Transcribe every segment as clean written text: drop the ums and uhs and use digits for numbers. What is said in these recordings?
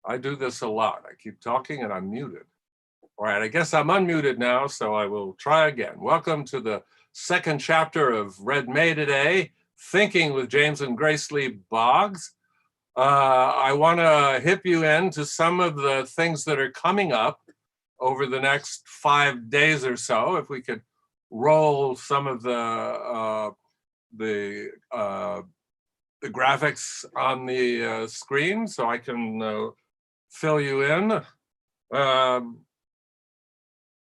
I do this a lot. I keep talking and I'm muted. All right, I guess I'm unmuted now, so I will try again. Welcome to the second chapter of Read May today, Thinking with James and Grace Lee Boggs. I want to hip you in to some of the things that are coming up over the next 5 days or so. If we could roll some of the graphics on the screen so I can fill you in.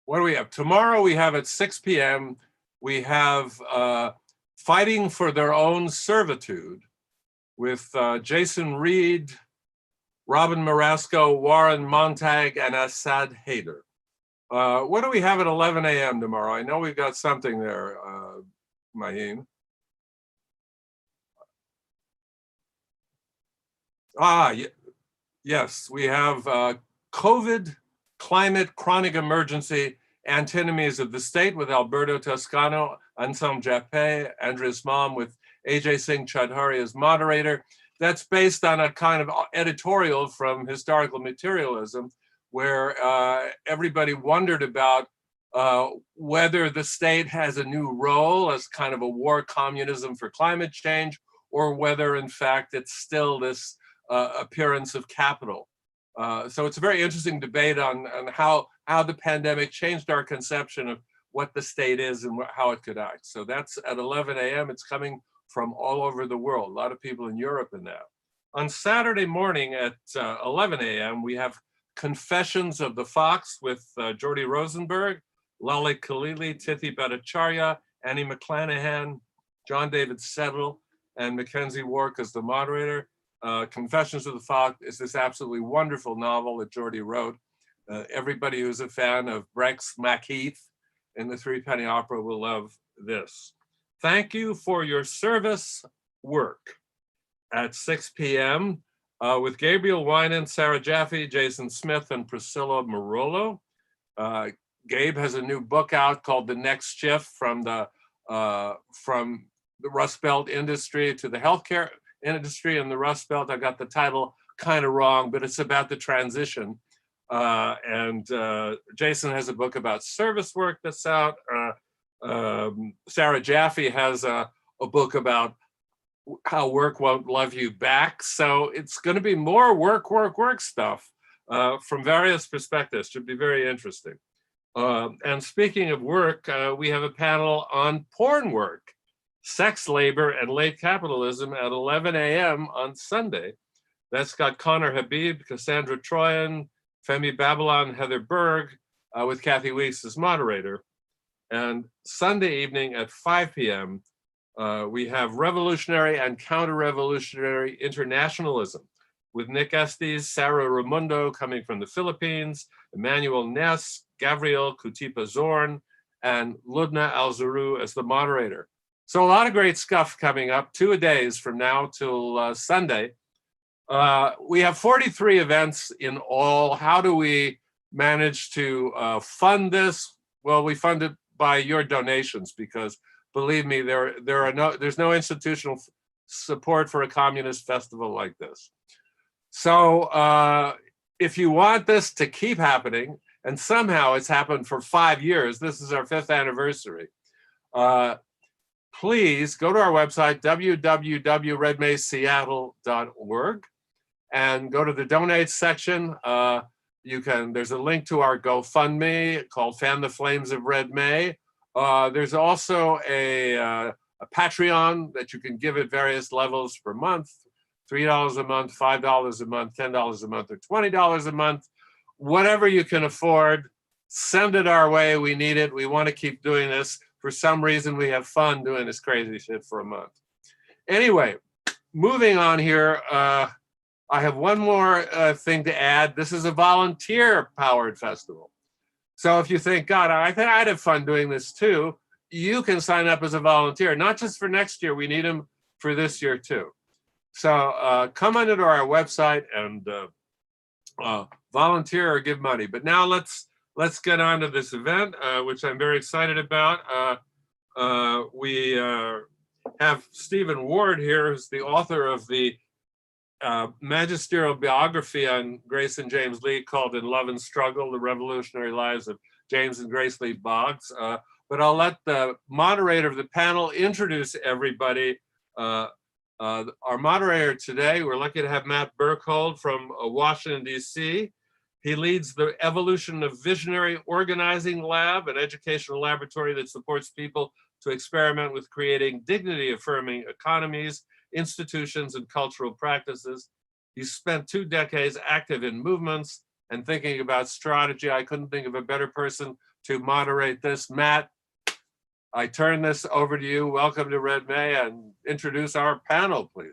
What do we have? Tomorrow we have at 6 p.m. we have Fighting for Their Own Servitude with Jason Reed, Robin Marasco, Warren Montag, and Assad Haider. What do we have at 11 a.m. tomorrow? I know we've got something there, Maheen. Yes, we have COVID, Climate, Chronic Emergency, Antinomies of the State with Alberto Toscano, Ansam Jappé, Andreas Malm with AJ Singh Chadhari as moderator. That's based on a kind of editorial from Historical Materialism, where everybody wondered about whether the state has a new role as kind of a war communism for climate change, or whether in fact it's still this appearance of capital. So it's a very interesting debate on how the pandemic changed our conception of what the state is and how it could act. So that's at 11 a.m. It's coming from all over the world. A lot of people in Europe in that. On Saturday morning at 11 a.m. we have Confessions of the Fox with Jordi Rosenberg, Lali Khalili, Tithi Bhattacharya, Annie McClanahan, John David Settle, and Mackenzie Wark as the moderator. Confessions of the Fox is this absolutely wonderful novel that Jordi wrote. Everybody who's a fan of Brecht's Macheath and the Three Penny Opera will love this. Thank you for your service work at 6 p.m. With Gabriel Winan, Sarah Jaffe, Jason Smith, and Priscilla Marolo. Gabe has a new book out called The Next Shift from the Rust Belt industry to the healthcare industry in the Rust Belt. I got the title kind of wrong, but it's about the transition. Jason has a book about service work that's out. Sarah Jaffe has a book about how work won't love you back. So it's going to be more work stuff from various perspectives. Should be very interesting. And speaking of work, we have a panel on porn work, sex labor, and late capitalism at 11 a.m. on Sunday. That's got Connor Habib, Cassandra Troyan, Femi Babylon, Heather Berg, with Kathy Weeks as moderator. And Sunday evening at 5 p.m., we have Revolutionary and Counter-Revolutionary Internationalism with Nick Estes, Sarah Ramundo coming from the Philippines, Emmanuel Ness, Gabriel Kutipa Zorn, and Ludna Al-Zaru as the moderator. So a lot of great stuff coming up, 2 days from now till Sunday. We have 43 events in all. How do we manage to fund this? Well, we fund it by your donations, because believe me, there's no institutional support for a communist festival like this. So if you want this to keep happening, and somehow it's happened for 5 years, this is our 5th anniversary, please go to our website, www.redmayseattle.org, and go to the donate section. There's a link to our GoFundMe called Fan the Flames of Red May. There's also a Patreon that you can give at various levels per month, $3 a month, $5 a month, $10 a month, or $20 a month. Whatever you can afford, send it our way. We need it. We want to keep doing this. For some reason, we have fun doing this crazy shit for a month. Anyway, moving on here, I have one more thing to add. This is a volunteer-powered festival. So if you think, God, I think I'd have fun doing this too, you can sign up as a volunteer, not just for next year. We need them for this year too. So come onto our website and volunteer or give money. But now let's get on to this event, which I'm very excited about. We have Stephen Ward here, who's the author of the magisterial biography on Grace and James Lee called In Love and Struggle, The Revolutionary Lives of James and Grace Lee Boggs. But I'll let the moderator of the panel introduce everybody. Our moderator today, we're lucky to have Matt Burkhold from Washington, D.C. He leads the Evolution of Visionary Organizing Lab, an educational laboratory that supports people to experiment with creating dignity-affirming economies, institutions, and cultural practices. He's spent 2 decades active in movements and thinking about strategy. I couldn't think of a better person to moderate this. Matt, I turn this over to you. Welcome to Red May, and introduce our panel, please.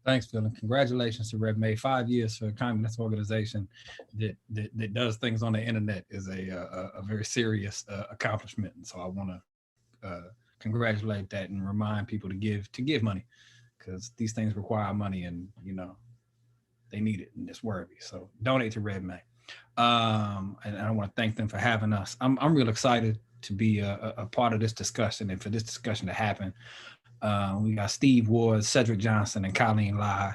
Thanks, Phil, and congratulations to Red May. 5 years for a communist organization that does things on the internet is a very serious accomplishment. And so I want to congratulate that and remind people to give money, because these things require money, and they need it and it's worthy. So donate to Red May. And I want to thank them for having us. I'm real excited to be a part of this discussion and for this discussion to happen. We got Steve Ward, Cedric Johnson, and Colleen Lie.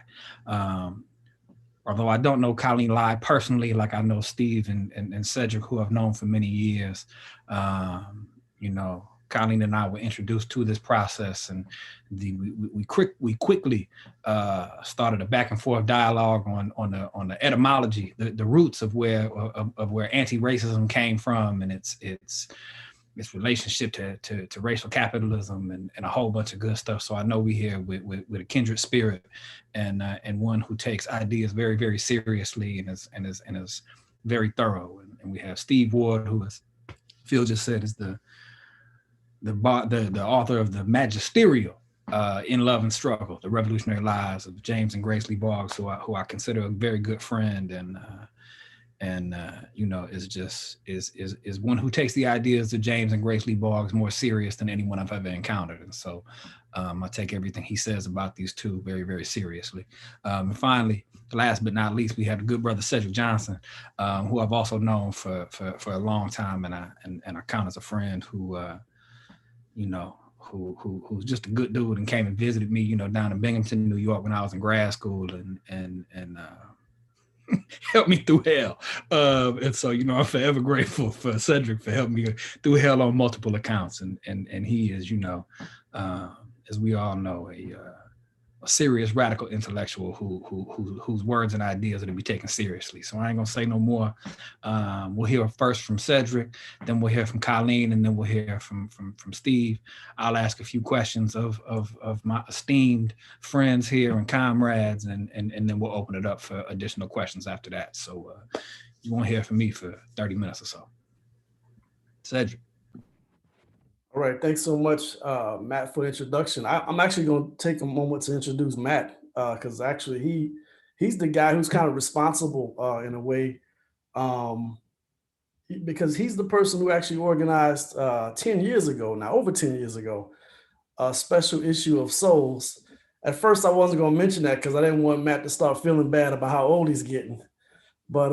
Although I don't know Colleen Lie personally, like I know Steve and Cedric, who I've known for many years. Colleen and I were introduced to this process, and we quickly started a back and forth dialogue on the etymology, the roots of where anti-racism came from, and its relationship to racial capitalism and a whole bunch of good stuff. So I know we here with a kindred spirit, and one who takes ideas very, very seriously and is very thorough. And we have Steve Ward, who, as Phil just said, is the author of the magisterial In Love and Struggle, The Revolutionary Lives of James and Grace Lee Boggs, who I consider a very good friend, and is one who takes the ideas of James and Grace Lee Boggs more serious than anyone I've ever encountered. And so I take everything he says about these two very, very seriously. And finally, last but not least, we have the good brother Cedric Johnson, who I've also known for a long time, and I count as a friend who's just a good dude and came and visited me, down in Binghamton, New York when I was in grad school, and helped me through hell. And so, I'm forever grateful for Cedric for helping me through hell on multiple accounts. And he is, as we all know, a serious radical intellectual whose words and ideas are to be taken seriously. So I ain't gonna say no more. We'll hear first from Cedric, then we'll hear from Colleen, and then we'll hear from Steve. I'll ask a few questions of my esteemed friends here and comrades, and then we'll open it up for additional questions after that. So you won't hear from me for 30 minutes or so. Cedric. All right, thanks so much, Matt, for the introduction. I'm actually going to take a moment to introduce Matt, because actually he's the guy who's kind of responsible in a way, because he's the person who actually organized 10 years ago, now over 10 years ago, a special issue of Souls. At first, I wasn't going to mention that because I didn't want Matt to start feeling bad about how old he's getting. But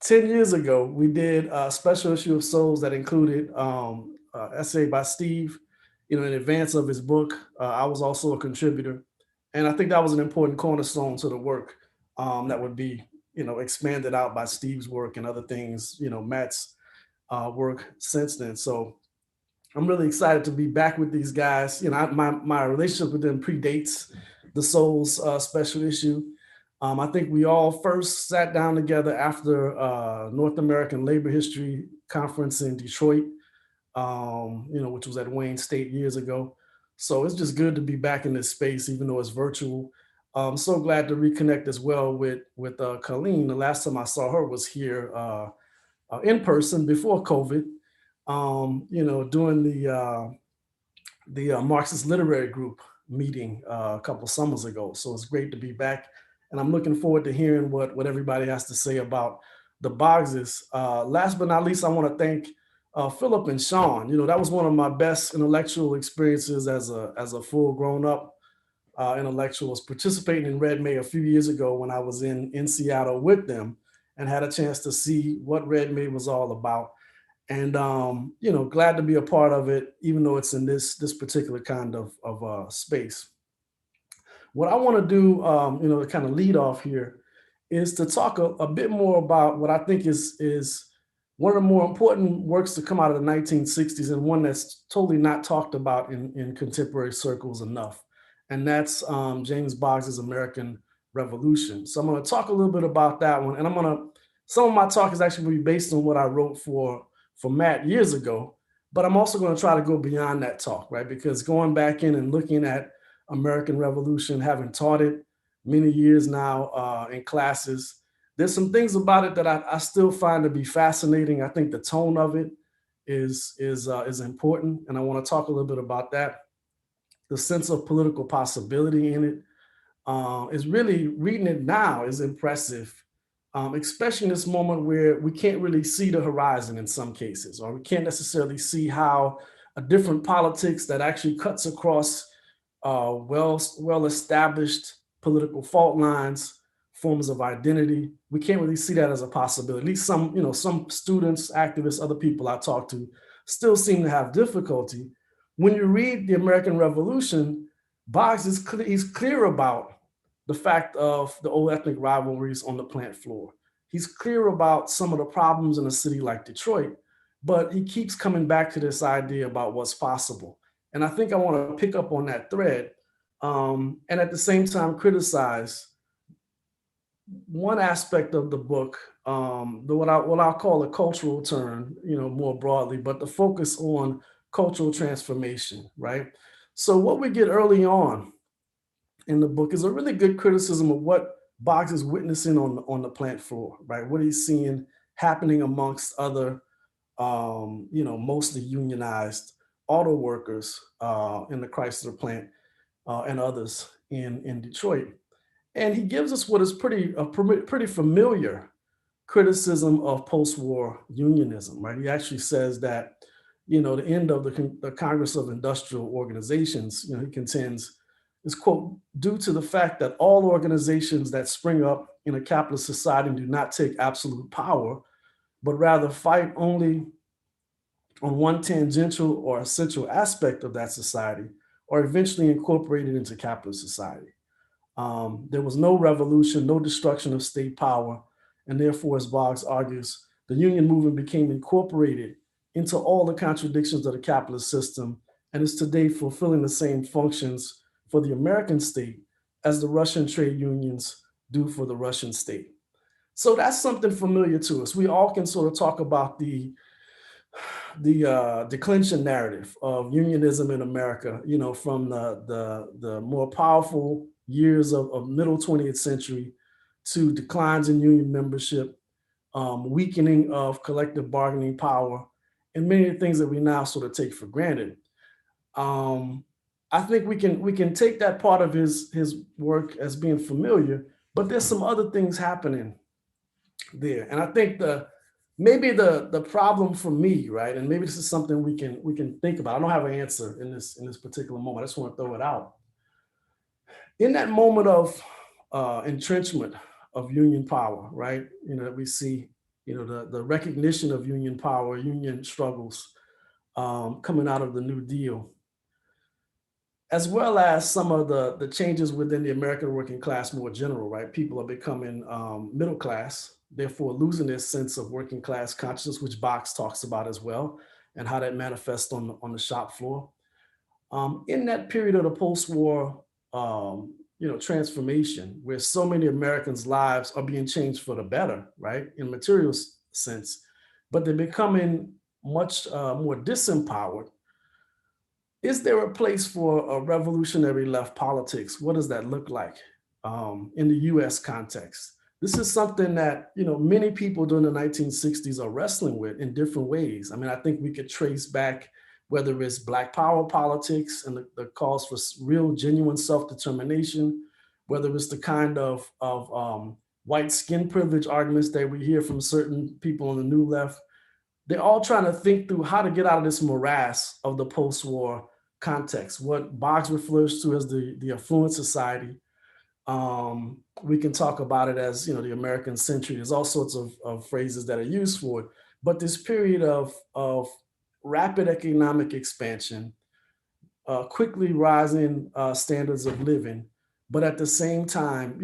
10 years ago, we did a special issue of Souls that included essay by Steve, in advance of his book. I was also a contributor. And I think that was an important cornerstone to the work that would be, expanded out by Steve's work and other things, Matt's work since then. So I'm really excited to be back with these guys. My relationship with them predates the Souls special issue. I think we all first sat down together after North American Labor History Conference in Detroit, which was at Wayne State years ago. So it's just good to be back in this space, even though it's virtual. I'm so glad to reconnect as well with Colleen. The last time I saw her was here in person before COVID, during the Marxist Literary Group meeting a couple summers ago. So it's great to be back. And I'm looking forward to hearing what everybody has to say about the Boggses. Last but not least, I want to thank Philip and Sean. That was one of my best intellectual experiences as a full grown-up intellectual, was participating in Red May a few years ago when I was in Seattle with them and had a chance to see what Red May was all about. And glad to be a part of it, even though it's in this particular kind of space. What I want to do, to kind of lead off here, is to talk a bit more about what I think is one of the more important works to come out of the 1960s, and one that's totally not talked about in contemporary circles enough. And that's James Boggs's American Revolution. So I'm going to talk a little bit about that one. And some of my talk is actually going to be based on what I wrote for Matt years ago, but I'm also going to try to go beyond that talk, right? Because going back in and looking at American Revolution, having taught it many years now in classes, there's some things about it that I still find to be fascinating. I think the tone of it is important, and I want to talk a little bit about that. The sense of political possibility in it is really, reading it now is impressive, especially in this moment where we can't really see the horizon in some cases, or we can't necessarily see how a different politics that actually cuts across well-established political fault lines, forms of identity. We can't really see that as a possibility. At least some students, activists, other people I talk to still seem to have difficulty. When you read the American Revolution, Boggs he's clear about the fact of the old ethnic rivalries on the plant floor. He's clear about some of the problems in a city like Detroit, but he keeps coming back to this idea about what's possible. And I think I want to pick up on that thread, and at the same time criticize one aspect of the book, what I'll call a cultural turn, more broadly, but the focus on cultural transformation, right? So what we get early on in the book is a really good criticism of what Boggs is witnessing on the plant floor, right? What he's seeing happening amongst other, mostly unionized auto workers in the Chrysler plant and others in Detroit. And he gives us what is pretty familiar criticism of post-war unionism, right? He actually says that, the end of the Congress of Industrial Organizations, he contends, is, quote, due to the fact that all organizations that spring up in a capitalist society do not take absolute power, but rather fight only on one tangential or essential aspect of that society, are eventually incorporated into capitalist society. There was no revolution, no destruction of state power, and therefore, as Boggs argues, the union movement became incorporated into all the contradictions of the capitalist system and is today fulfilling the same functions for the American state as the Russian trade unions do for the Russian state. So that's something familiar to us. We all can sort of talk about the declension narrative of unionism in America, from the more powerful years of middle 20th century to declines in union membership, weakening of collective bargaining power, and many of the things that we now sort of take for granted. I think we can take that part of his work as being familiar, but there's some other things happening there. And I think maybe the problem for me, right, and maybe this is something we can think about. I don't have an answer in this particular moment. I just want to throw it out. In that moment of entrenchment of union power, right, we see, the recognition of union power, union struggles coming out of the New Deal, as well as some of the changes within the American working class more general, right? People are becoming middle class, therefore losing their sense of working class consciousness, which Boggs talks about as well, and how that manifests on the shop floor. In that period of the post-war, transformation, where so many Americans' lives are being changed for the better, right, in material sense, but they're becoming much more disempowered. Is there a place for a revolutionary left politics? What does that look like in the US context? This is something that, many people during the 1960s are wrestling with in different ways. I mean, I think we could trace back whether it's Black power politics and the calls for real, genuine self-determination, whether it's the kind of white skin privilege arguments that we hear from certain people on the new left. They're all trying to think through how to get out of this morass of the post-war context, what Boggs refers to as the affluent society. We can talk about it as, the American century. There's all sorts of phrases that are used for it. But this period of rapid economic expansion, quickly rising standards of living, but at the same time,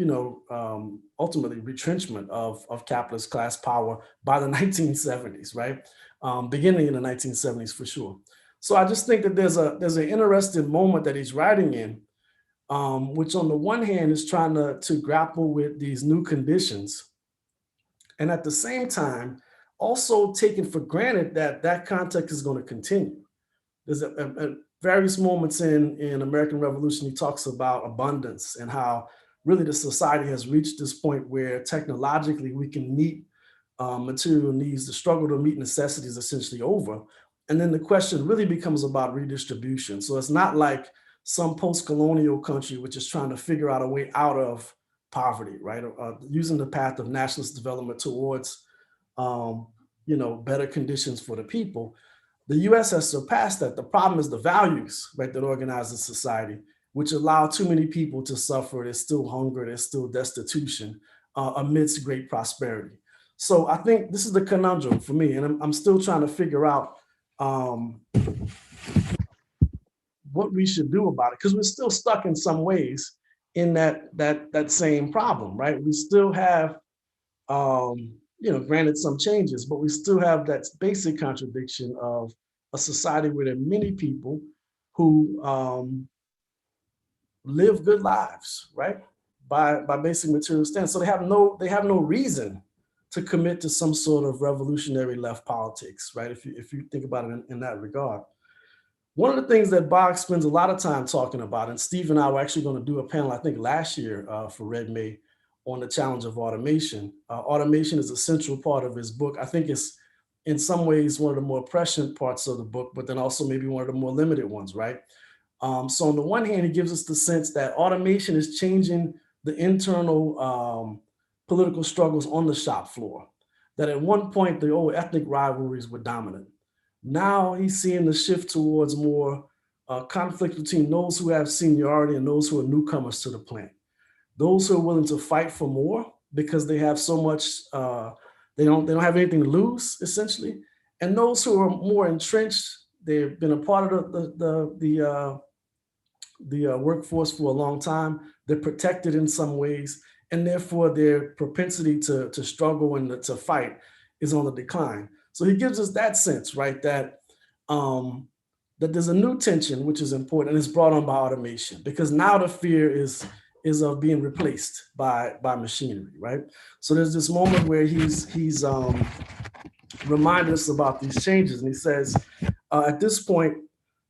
ultimately retrenchment of capitalist class power by the 1970s, right? Beginning in the 1970s for sure. So I just think that there's an interesting moment that he's writing in, which on the one hand is trying to grapple with these new conditions, and at the same time also taking for granted that that context is going to continue. There's at various moments in American Revolution, he talks about abundance and how really the society has reached this point where technologically we can meet material needs. The struggle to meet necessities is essentially over. And then the question really becomes about redistribution. So it's not like some post-colonial country which is trying to figure out a way out of poverty, right? Using the path of nationalist development towards better conditions for the people. The US has surpassed that. The problem is the values, right, that organize the society, which allow too many people to suffer. There's still hunger, there's still destitution amidst great prosperity. So I think this is the conundrum for me, and I'm still trying to figure out what we should do about it, because we're still stuck in some ways in that same problem, right? We still have granted some changes, but we still have that basic contradiction of a society where there are many people who live good lives, right? By basic material standards. So they have no reason to commit to some sort of revolutionary left politics, right? If you think about it in that regard. One of the things that Boggs spends a lot of time talking about, and Steve and I were actually going to do a panel, I think last year for Red May, on the challenge of automation. Automation is a central part of his book. I think it's in some ways one of the more prescient parts of the book, but then also maybe one of the more limited ones, right? So on the one hand, he gives us the sense that automation is changing the internal political struggles on the shop floor. That at one point, the old ethnic rivalries were dominant. Now he's seeing the shift towards more conflict between those who have seniority and those who are newcomers to the plant. Those who are willing to fight for more because they have so much, they don't have anything to lose, essentially. And those who are more entrenched, they've been a part of the workforce for a long time. They're protected in some ways, and therefore their propensity to struggle and to fight is on the decline. So he gives us that sense, right, that that there's a new tension which is important, and it's brought on by automation, because now the fear is of being replaced by machinery, right? So there's this moment where he's reminding us about these changes, and he says, at this point,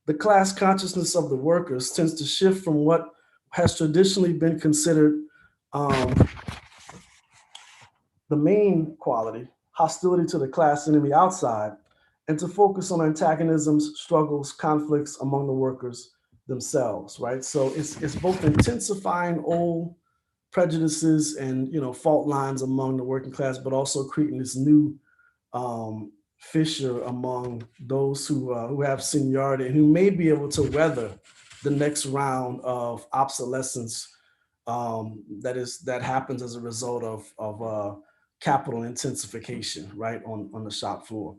the class consciousness of the workers tends to shift from what has traditionally been considered the main quality, hostility to the class enemy outside, and to focus on antagonisms, struggles, conflicts among the workers themselves, right? So it's both intensifying old prejudices and fault lines among the working class, but also creating this new fissure among those who have seniority and who may be able to weather the next round of obsolescence that happens as a result of capital intensification, right, on the shop floor.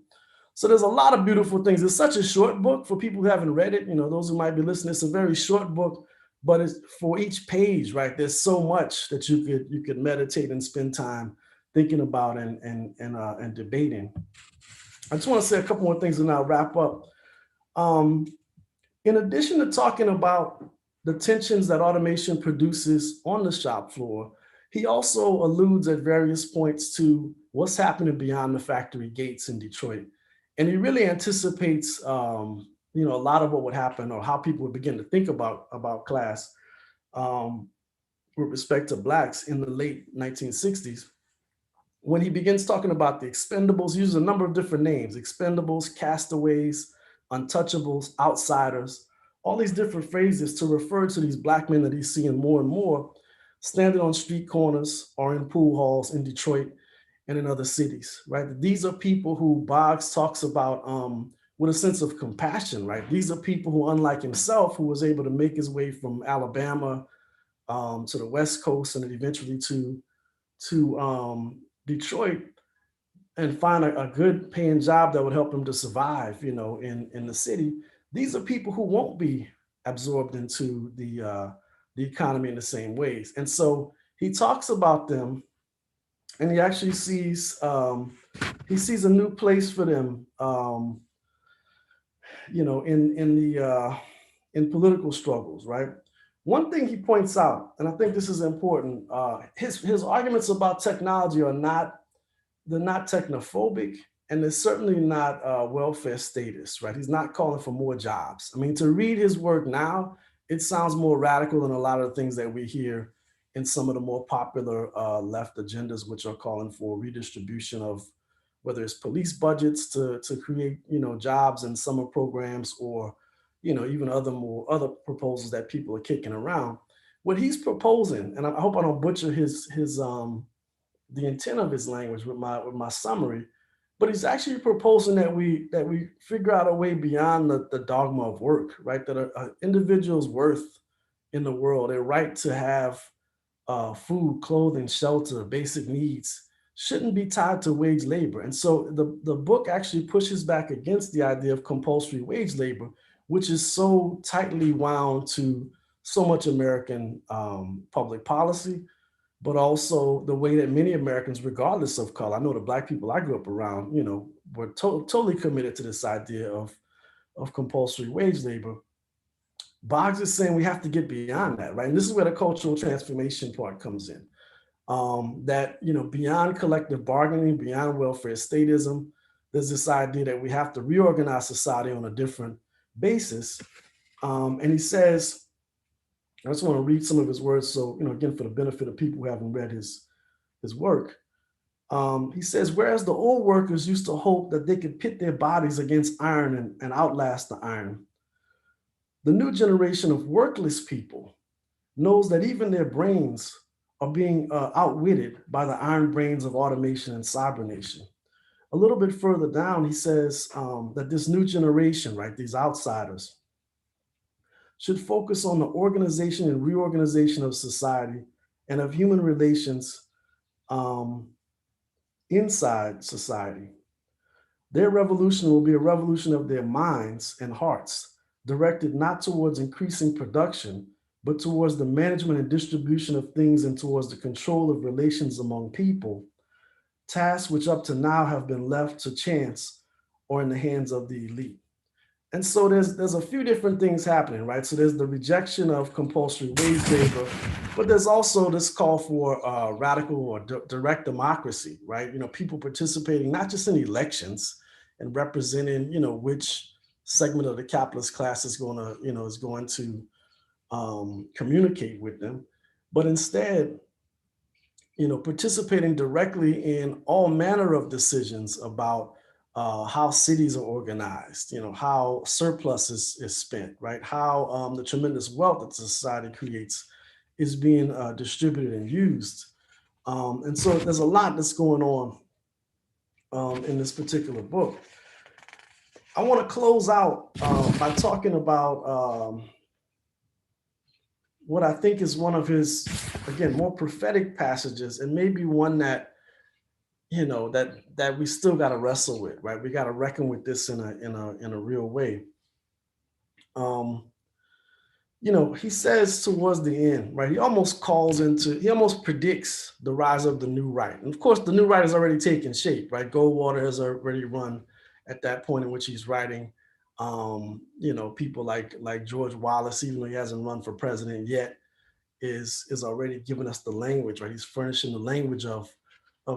So there's a lot of beautiful things. It's such a short book for people who haven't read it. Those who might be listening, it's a very short book, but it's for each page, right? There's so much that you could meditate and spend time thinking about and debating. I just want to say a couple more things and I'll wrap up. In addition to talking about the tensions that automation produces on the shop floor, he also alludes at various points to what's happening beyond the factory gates in Detroit. And he really anticipates, a lot of what would happen, or how people would begin to think about class with respect to Blacks in the late 1960s. When he begins talking about the expendables, he uses a number of different names: expendables, castaways, untouchables, outsiders, all these different phrases to refer to these Black men that he's seeing more and more standing on street corners or in pool halls in Detroit and in other cities, right? These are people who Boggs talks about with a sense of compassion, right? These are people who, unlike himself, who was able to make his way from Alabama to the West Coast and then eventually to Detroit and find a good paying job that would help him to survive, in the city. These are people who won't be absorbed into the the economy in the same ways. And so he talks about them, and he actually sees a new place for them, in political struggles, right? One thing he points out, and I think this is important, his arguments about technology they're not technophobic, and they're certainly not welfare status, right? He's not calling for more jobs. I mean, to read his work now, it sounds more radical than a lot of the things that we hear in some of the more popular left agendas, which are calling for redistribution of whether it's police budgets to create, jobs and summer programs, or, even other proposals that people are kicking around. What he's proposing, and I hope I don't butcher the intent of his language with my summary, but he's actually proposing that we figure out a way beyond the dogma of work, right? That an individual's worth in the world, their right to have food, clothing, shelter, basic needs, shouldn't be tied to wage labor. And so the book actually pushes back against the idea of compulsory wage labor, which is so tightly wound to so much American public policy, but also the way that many Americans, regardless of color, I know the Black people I grew up around, were totally committed to this idea of compulsory wage labor. Boggs is saying we have to get beyond that, right? And this is where the cultural transformation part comes in. That, beyond collective bargaining, beyond welfare statism, there's this idea that we have to reorganize society on a different basis. And he says, I just want to read some of his words. So, again, for the benefit of people who haven't read his work. He says, whereas the old workers used to hope that they could pit their bodies against iron and outlast the iron, the new generation of workless people knows that even their brains are being outwitted by the iron brains of automation and cybernation. A little bit further down, he says that this new generation, right, these outsiders, should focus on the organization and reorganization of society and of human relations inside society. Their revolution will be a revolution of their minds and hearts, directed not towards increasing production, but towards the management and distribution of things and towards the control of relations among people, tasks which up to now have been left to chance or in the hands of the elite. And so there's a few different things happening, right? So there's the rejection of compulsory wage labor, but there's also this call for radical or direct democracy, right? People participating not just in elections and representing, which segment of the capitalist class is going to communicate with them, but instead, participating directly in all manner of decisions about how cities are organized, how surplus is spent, right? How the tremendous wealth that society creates is being distributed and used. And so there's a lot that's going on in this particular book. I want to close out by talking about what I think is one of his, again, more prophetic passages, and maybe one that that we still got to wrestle with, right? We got to reckon with this in a real way. He says towards the end, right? He almost predicts the rise of the new right. And of course, the new right has already taken shape, right? Goldwater has already run at that point in which he's writing. People like George Wallace, even though he hasn't run for president yet, is already giving us the language, right? He's furnishing the language of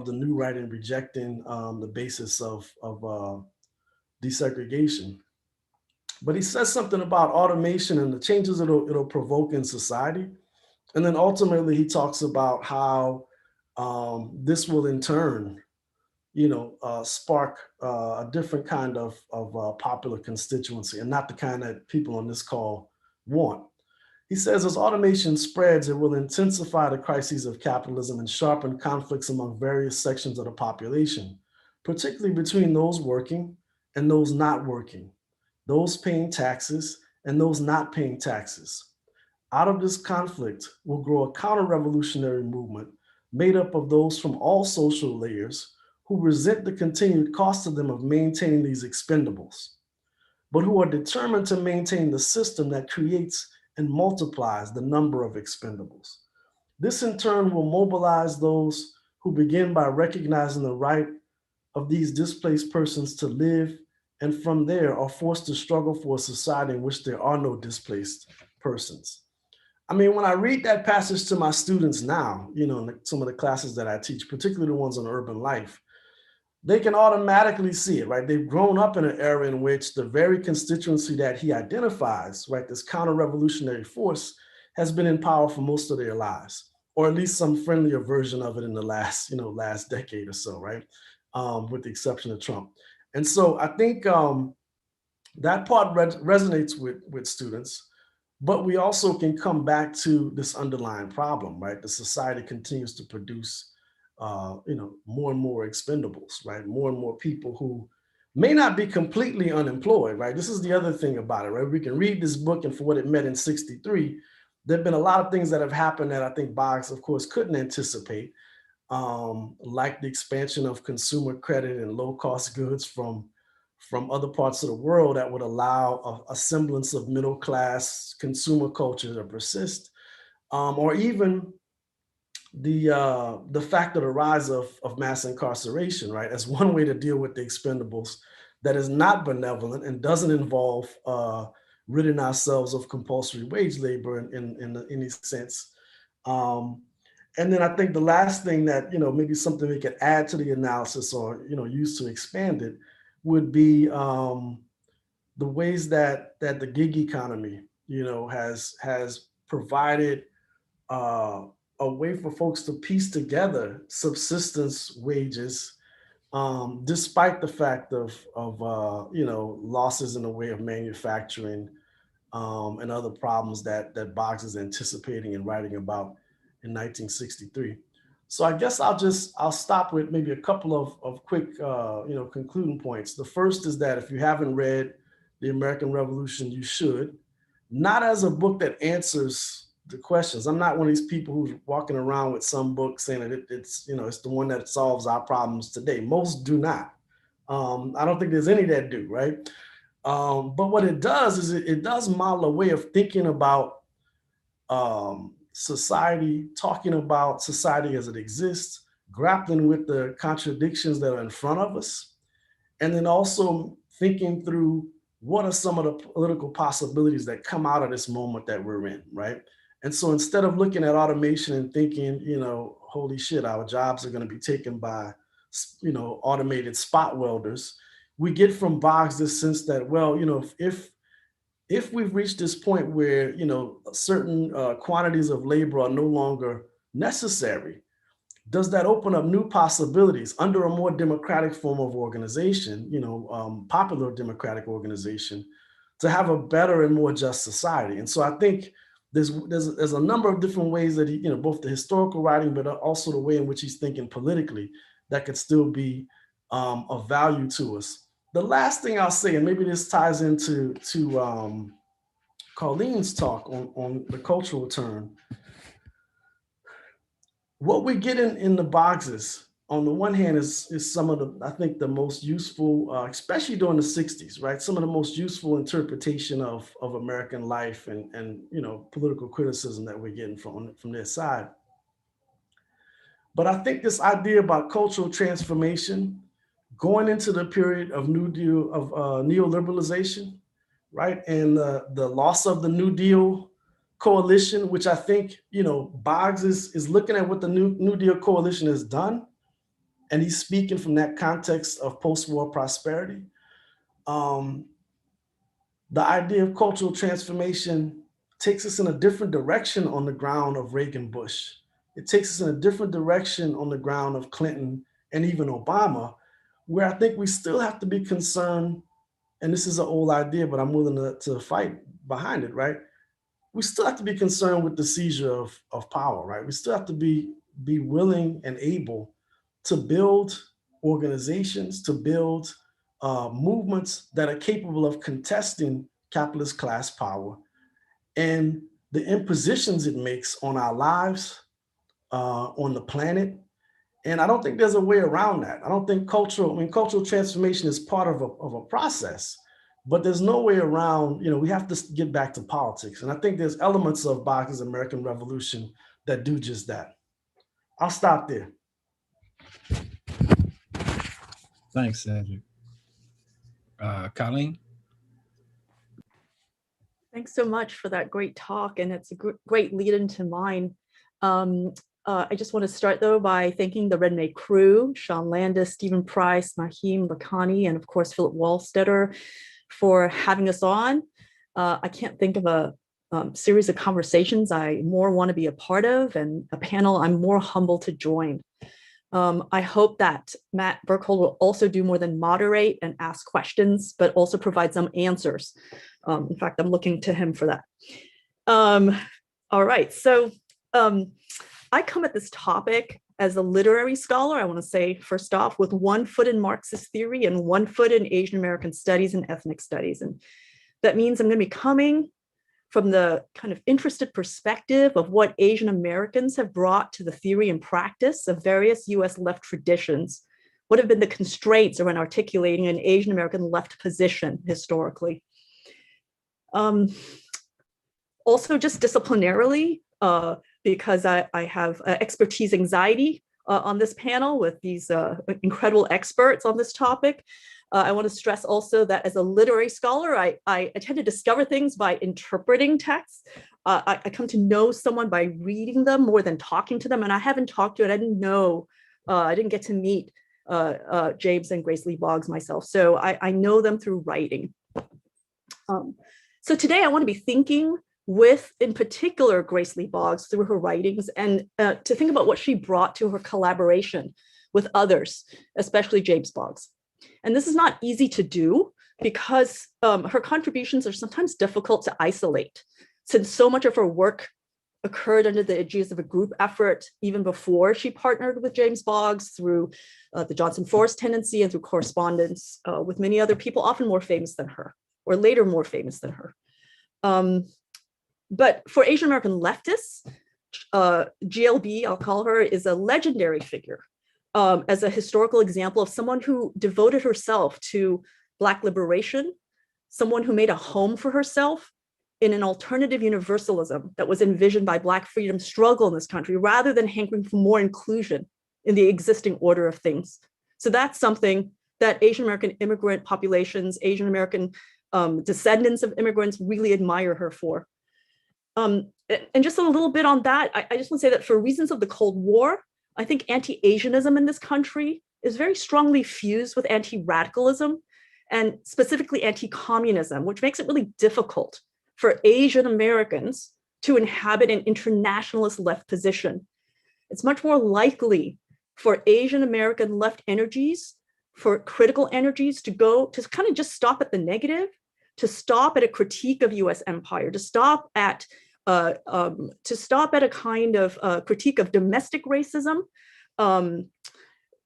the new right and rejecting the basis of desegregation. But he says something about automation and the changes it'll provoke in society. And then ultimately he talks about how this will in turn, spark a different kind of popular constituency, and not the kind that people on this call want. He says, as automation spreads, it will intensify the crises of capitalism and sharpen conflicts among various sections of the population, particularly between those working and those not working, those paying taxes and those not paying taxes. Out of this conflict will grow a counter-revolutionary movement made up of those from all social layers who resent the continued cost to them of maintaining these expendables, but who are determined to maintain the system that creates and multiplies the number of expendables. This in turn will mobilize those who begin by recognizing the right of these displaced persons to live, and from there are forced to struggle for a society in which there are no displaced persons. I mean, when I read that passage to my students now, you know, in some of the classes that I teach, particularly the ones on urban life, they can automatically see it, right? They've grown up in an era in which the very constituency that he identifies, right, this counter-revolutionary force, has been in power for most of their lives, or at least some friendlier version of it in the last, last decade or so, right? With the exception of Trump. And so I think that part resonates with students, but we also can come back to this underlying problem, right? The society continues to produce, more and more expendables, right? More and more people who may not be completely unemployed, right? This is the other thing about it, right? We can read this book and for what it meant in '63, there've been a lot of things that have happened that I think Boggs, of course, couldn't anticipate, like the expansion of consumer credit and low-cost goods from other parts of the world that would allow a semblance of middle-class consumer culture to persist, or even the fact of the rise of mass incarceration, right, as one way to deal with the expendables that is not benevolent and doesn't involve ridding ourselves of compulsory wage labor in any sense. And then I think the last thing that, maybe something we could add to the analysis or, use to expand it would be the ways that the gig economy, has provided a way for folks to piece together subsistence wages, despite the fact of losses in the way of manufacturing and other problems that Boggs is anticipating and writing about in 1963. So I guess I'll stop with maybe a couple of quick concluding points. The first is that if you haven't read The American Revolution, you should. Not as a book that answers the questions. I'm not one of these people who's walking around with some book saying that it's the one that solves our problems today. Most do not. I don't think there's any that do, right? But what it does is it does model a way of thinking about society, talking about society as it exists, grappling with the contradictions that are in front of us, and then also thinking through what are some of the political possibilities that come out of this moment that we're in, right? And so instead of looking at automation and thinking, holy shit, our jobs are going to be taken by, automated spot welders, we get from Boggs this sense that, well, if we've reached this point where, certain quantities of labor are no longer necessary, does that open up new possibilities under a more democratic form of organization, popular democratic organization, to have a better and more just society? And so I think there's a number of different ways that he, both the historical writing, but also the way in which he's thinking politically, that could still be of value to us. The last thing I'll say, and maybe this ties into Colleen's talk on the cultural turn. What we get in the Boggses, on the one hand, is some of the, I think, the most useful, especially during the '60s, right? Some of the most useful interpretation of American life and political criticism that we're getting from their side. But I think this idea about cultural transformation going into the period of New Deal, of neoliberalization, right? And the loss of the New Deal coalition, which I think, Boggs is looking at what the New Deal coalition has done. And he's speaking from that context of post-war prosperity. The idea of cultural transformation takes us in a different direction on the ground of Reagan-Bush. It takes us in a different direction on the ground of Clinton and even Obama, where I think we still have to be concerned, and this is an old idea, but I'm willing to fight behind it, right? We still have to be concerned with the seizure of power, right? We still have to be willing and able to build organizations, to build movements that are capable of contesting capitalist class power and the impositions it makes on our lives, on the planet. And I don't think there's a way around that. I don't think cultural transformation is part of a process. but there's no way around, we have to get back to politics. And I think there's elements of Boggs' American Revolution that do just that. I'll stop there. Thanks, Cedric. Colleen? Thanks so much for that great talk, and it's a great lead into mine. I just want to start, though, by thanking the Red May crew, Sean Landis, Stephen Price, Mahim Lakhani, and of course, Philip Wallstetter for having us on. I can't think of a series of conversations I more want to be a part of, and a panel I'm more humble to join. I hope that Matt Berkhold will also do more than moderate and ask questions, but also provide some answers. In fact, I'm looking to him for that. All right, so I come at this topic as a literary scholar, I want to say first off, with one foot in Marxist theory and one foot in Asian American studies and ethnic studies. And that means I'm going to be coming from the kind of interested perspective of what Asian Americans have brought to the theory and practice of various US left traditions. What have been the constraints around articulating an Asian American left position historically? Also, just disciplinarily, because I have expertise anxiety on this panel with these incredible experts on this topic. I want to stress also that as a literary scholar, I tend to discover things by interpreting texts. I come to know someone by reading them more than talking to them. And I haven't talked to it. I didn't know, I didn't get to meet James and Grace Lee Boggs myself. So I know them through writing. So today I want to be thinking with, in particular, Grace Lee Boggs through her writings, and to think about what she brought to her collaboration with others, especially James Boggs. And this is not easy to do because her contributions are sometimes difficult to isolate, since so much of her work occurred under the aegis of a group effort even before she partnered with James Boggs through the Johnson Forest Tendency and through correspondence with many other people, often more famous than her, or later more famous than her. But for Asian American leftists, GLB, I'll call her, is a legendary figure as a historical example of someone who devoted herself to Black liberation, someone who made a home for herself in an alternative universalism that was envisioned by Black freedom struggle in this country, rather than hankering for more inclusion in the existing order of things. So that's something that Asian American immigrant populations, Asian American descendants of immigrants really admire her for. And just a little bit on that, I just want to say that for reasons of the Cold War, I think anti-Asianism in this country is very strongly fused with anti-radicalism and specifically anti-communism, which makes it really difficult for Asian Americans to inhabit an internationalist left position. It's much more likely for Asian American left energies, for critical energies to go to kind of just stop at the negative, to stop at a critique of US empire, to stop at a kind of critique of domestic racism,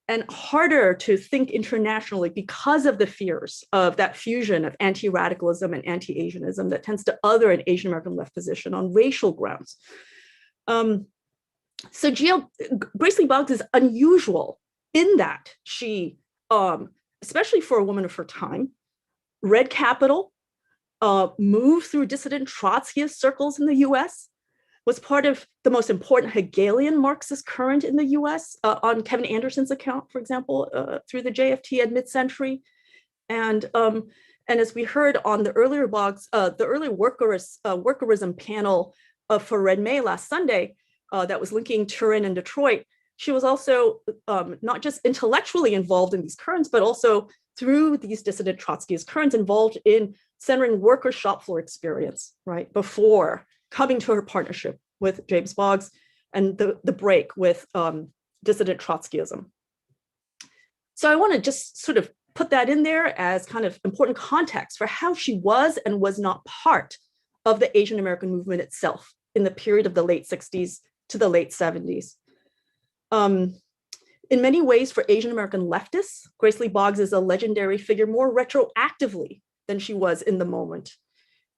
and harder to think internationally because of the fears of that fusion of anti-radicalism and anti-Asianism that tends to other an Asian American left position on racial grounds. So Grace Lee Boggs is unusual in that she, especially for a woman of her time, read Capital, moved through dissident Trotskyist circles in the US, was part of the most important Hegelian Marxist current in the US, on Kevin Anderson's account, for example, through the JFT at mid-century. And as we heard on the earlier Boggs, the earlier workerism panel for Red May last Sunday, that was linking Turin and Detroit, she was also not just intellectually involved in these currents, but also through these dissident Trotskyist currents involved in centering worker shop floor experience, right, before coming to her partnership with James Boggs and the break with dissident Trotskyism. So I want to just sort of put that in there as kind of important context for how she was and was not part of the Asian American movement itself in the period of the late 60s to the late 70s. In many ways, for Asian American leftists, Grace Lee Boggs is a legendary figure more retroactively than she was in the moment.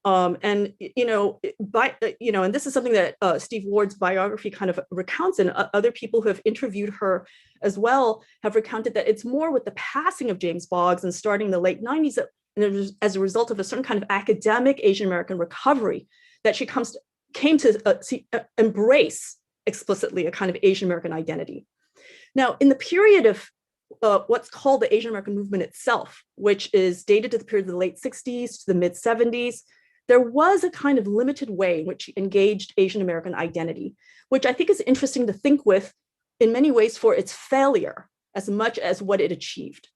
And this is something that Steve Ward's biography kind of recounts, and other people who have interviewed her as well have recounted that it's more with the passing of James Boggs and starting the late 90s that as a result of a certain kind of academic Asian American recovery, that she came to embrace explicitly a kind of Asian American identity. Now, in the period of what's called the Asian American movement itself, which is dated to the period of the late 60s to the mid 70s, there was a kind of limited way in which she engaged Asian American identity, which I think is interesting to think with in many ways for its failure as much as what it achieved.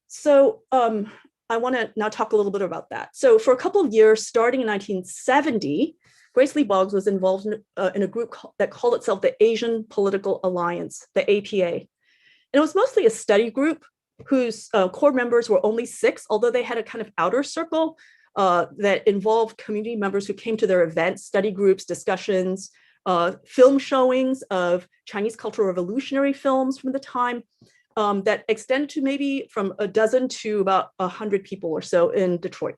So I want to now talk a little bit about that. So for a couple of years, starting in 1970, Grace Lee Boggs was involved in a group that called itself the Asian Political Alliance, the APA. And it was mostly a study group whose core members were only 6, although they had a kind of outer circle that involved community members who came to their events, study groups, discussions, film showings of Chinese Cultural Revolutionary films from the time that extended to maybe from a dozen to about 100 people or so in Detroit.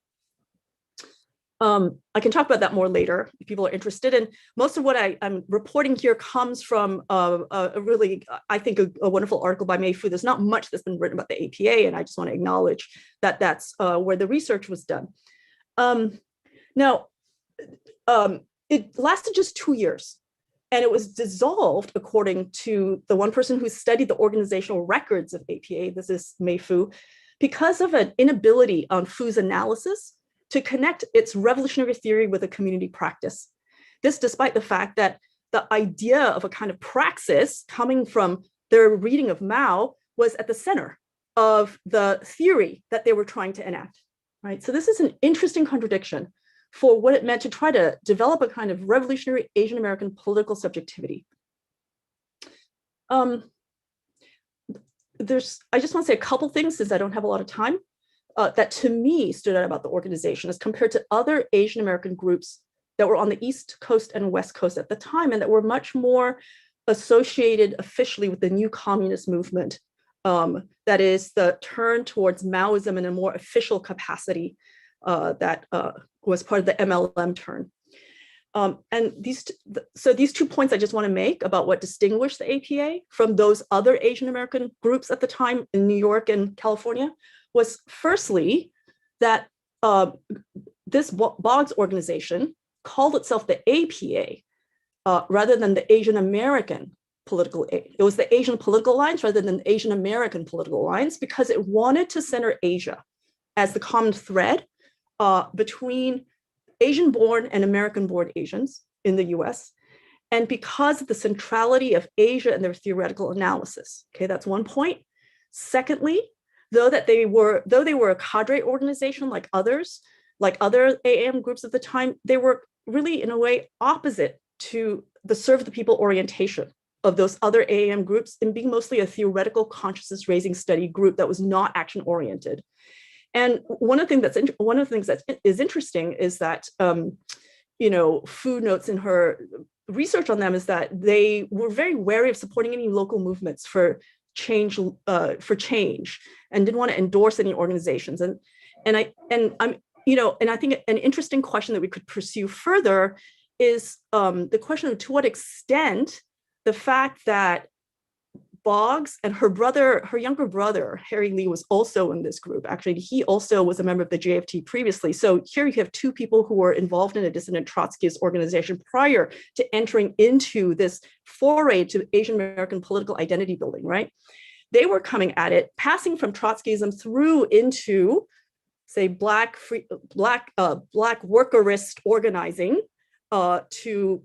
I can talk about that more later if people are interested. And most of what I'm reporting here comes from a really, I think, a wonderful article by Mei Fu. There's not much that's been written about the APA, and I just want to acknowledge that that's where the research was done. Now, it lasted just 2 years, and it was dissolved, according to the one person who studied the organizational records of APA, this is Mei Fu, because of an inability on Fu's analysis to connect its revolutionary theory with a community practice. This despite the fact that the idea of a kind of praxis coming from their reading of Mao was at the center of the theory that they were trying to enact, right? So this is an interesting contradiction for what it meant to try to develop a kind of revolutionary Asian American political subjectivity. I just want to say a couple things since I don't have a lot of time. That to me stood out about the organization as compared to other Asian American groups that were on the East Coast and West Coast at the time, and that were much more associated officially with the new communist movement. That is the turn towards Maoism in a more official capacity that was part of the MLM turn. And these 2 points I just want to make about what distinguished the APA from those other Asian American groups at the time in New York and California was firstly that this Boggs organization called itself the APA rather than the Asian American political aid. It was the Asian Political Alliance rather than the Asian American Political Alliance because it wanted to center Asia as the common thread between Asian-born and American-born Asians in the US, and because of the centrality of Asia in their theoretical analysis. Okay, that's one point. Secondly, though they were a cadre organization like other AAM groups at the time, they were really in a way opposite to the serve the people orientation of those other AAM groups in being mostly a theoretical consciousness raising study group that was not action oriented. And one of the things that is interesting is that Fu notes in her research on them is that they were very wary of supporting any local movements for change and didn't want to endorse any organizations. And I think an interesting question that we could pursue further is the question of to what extent the fact that Boggs and her younger brother, Harry Lee, was also in this group. Actually, he also was a member of the JFT previously. So here you have 2 people who were involved in a dissident Trotskyist organization prior to entering into this foray to Asian American political identity building, right? They were coming at it, passing from Trotskyism through into, say, Black workerist organizing to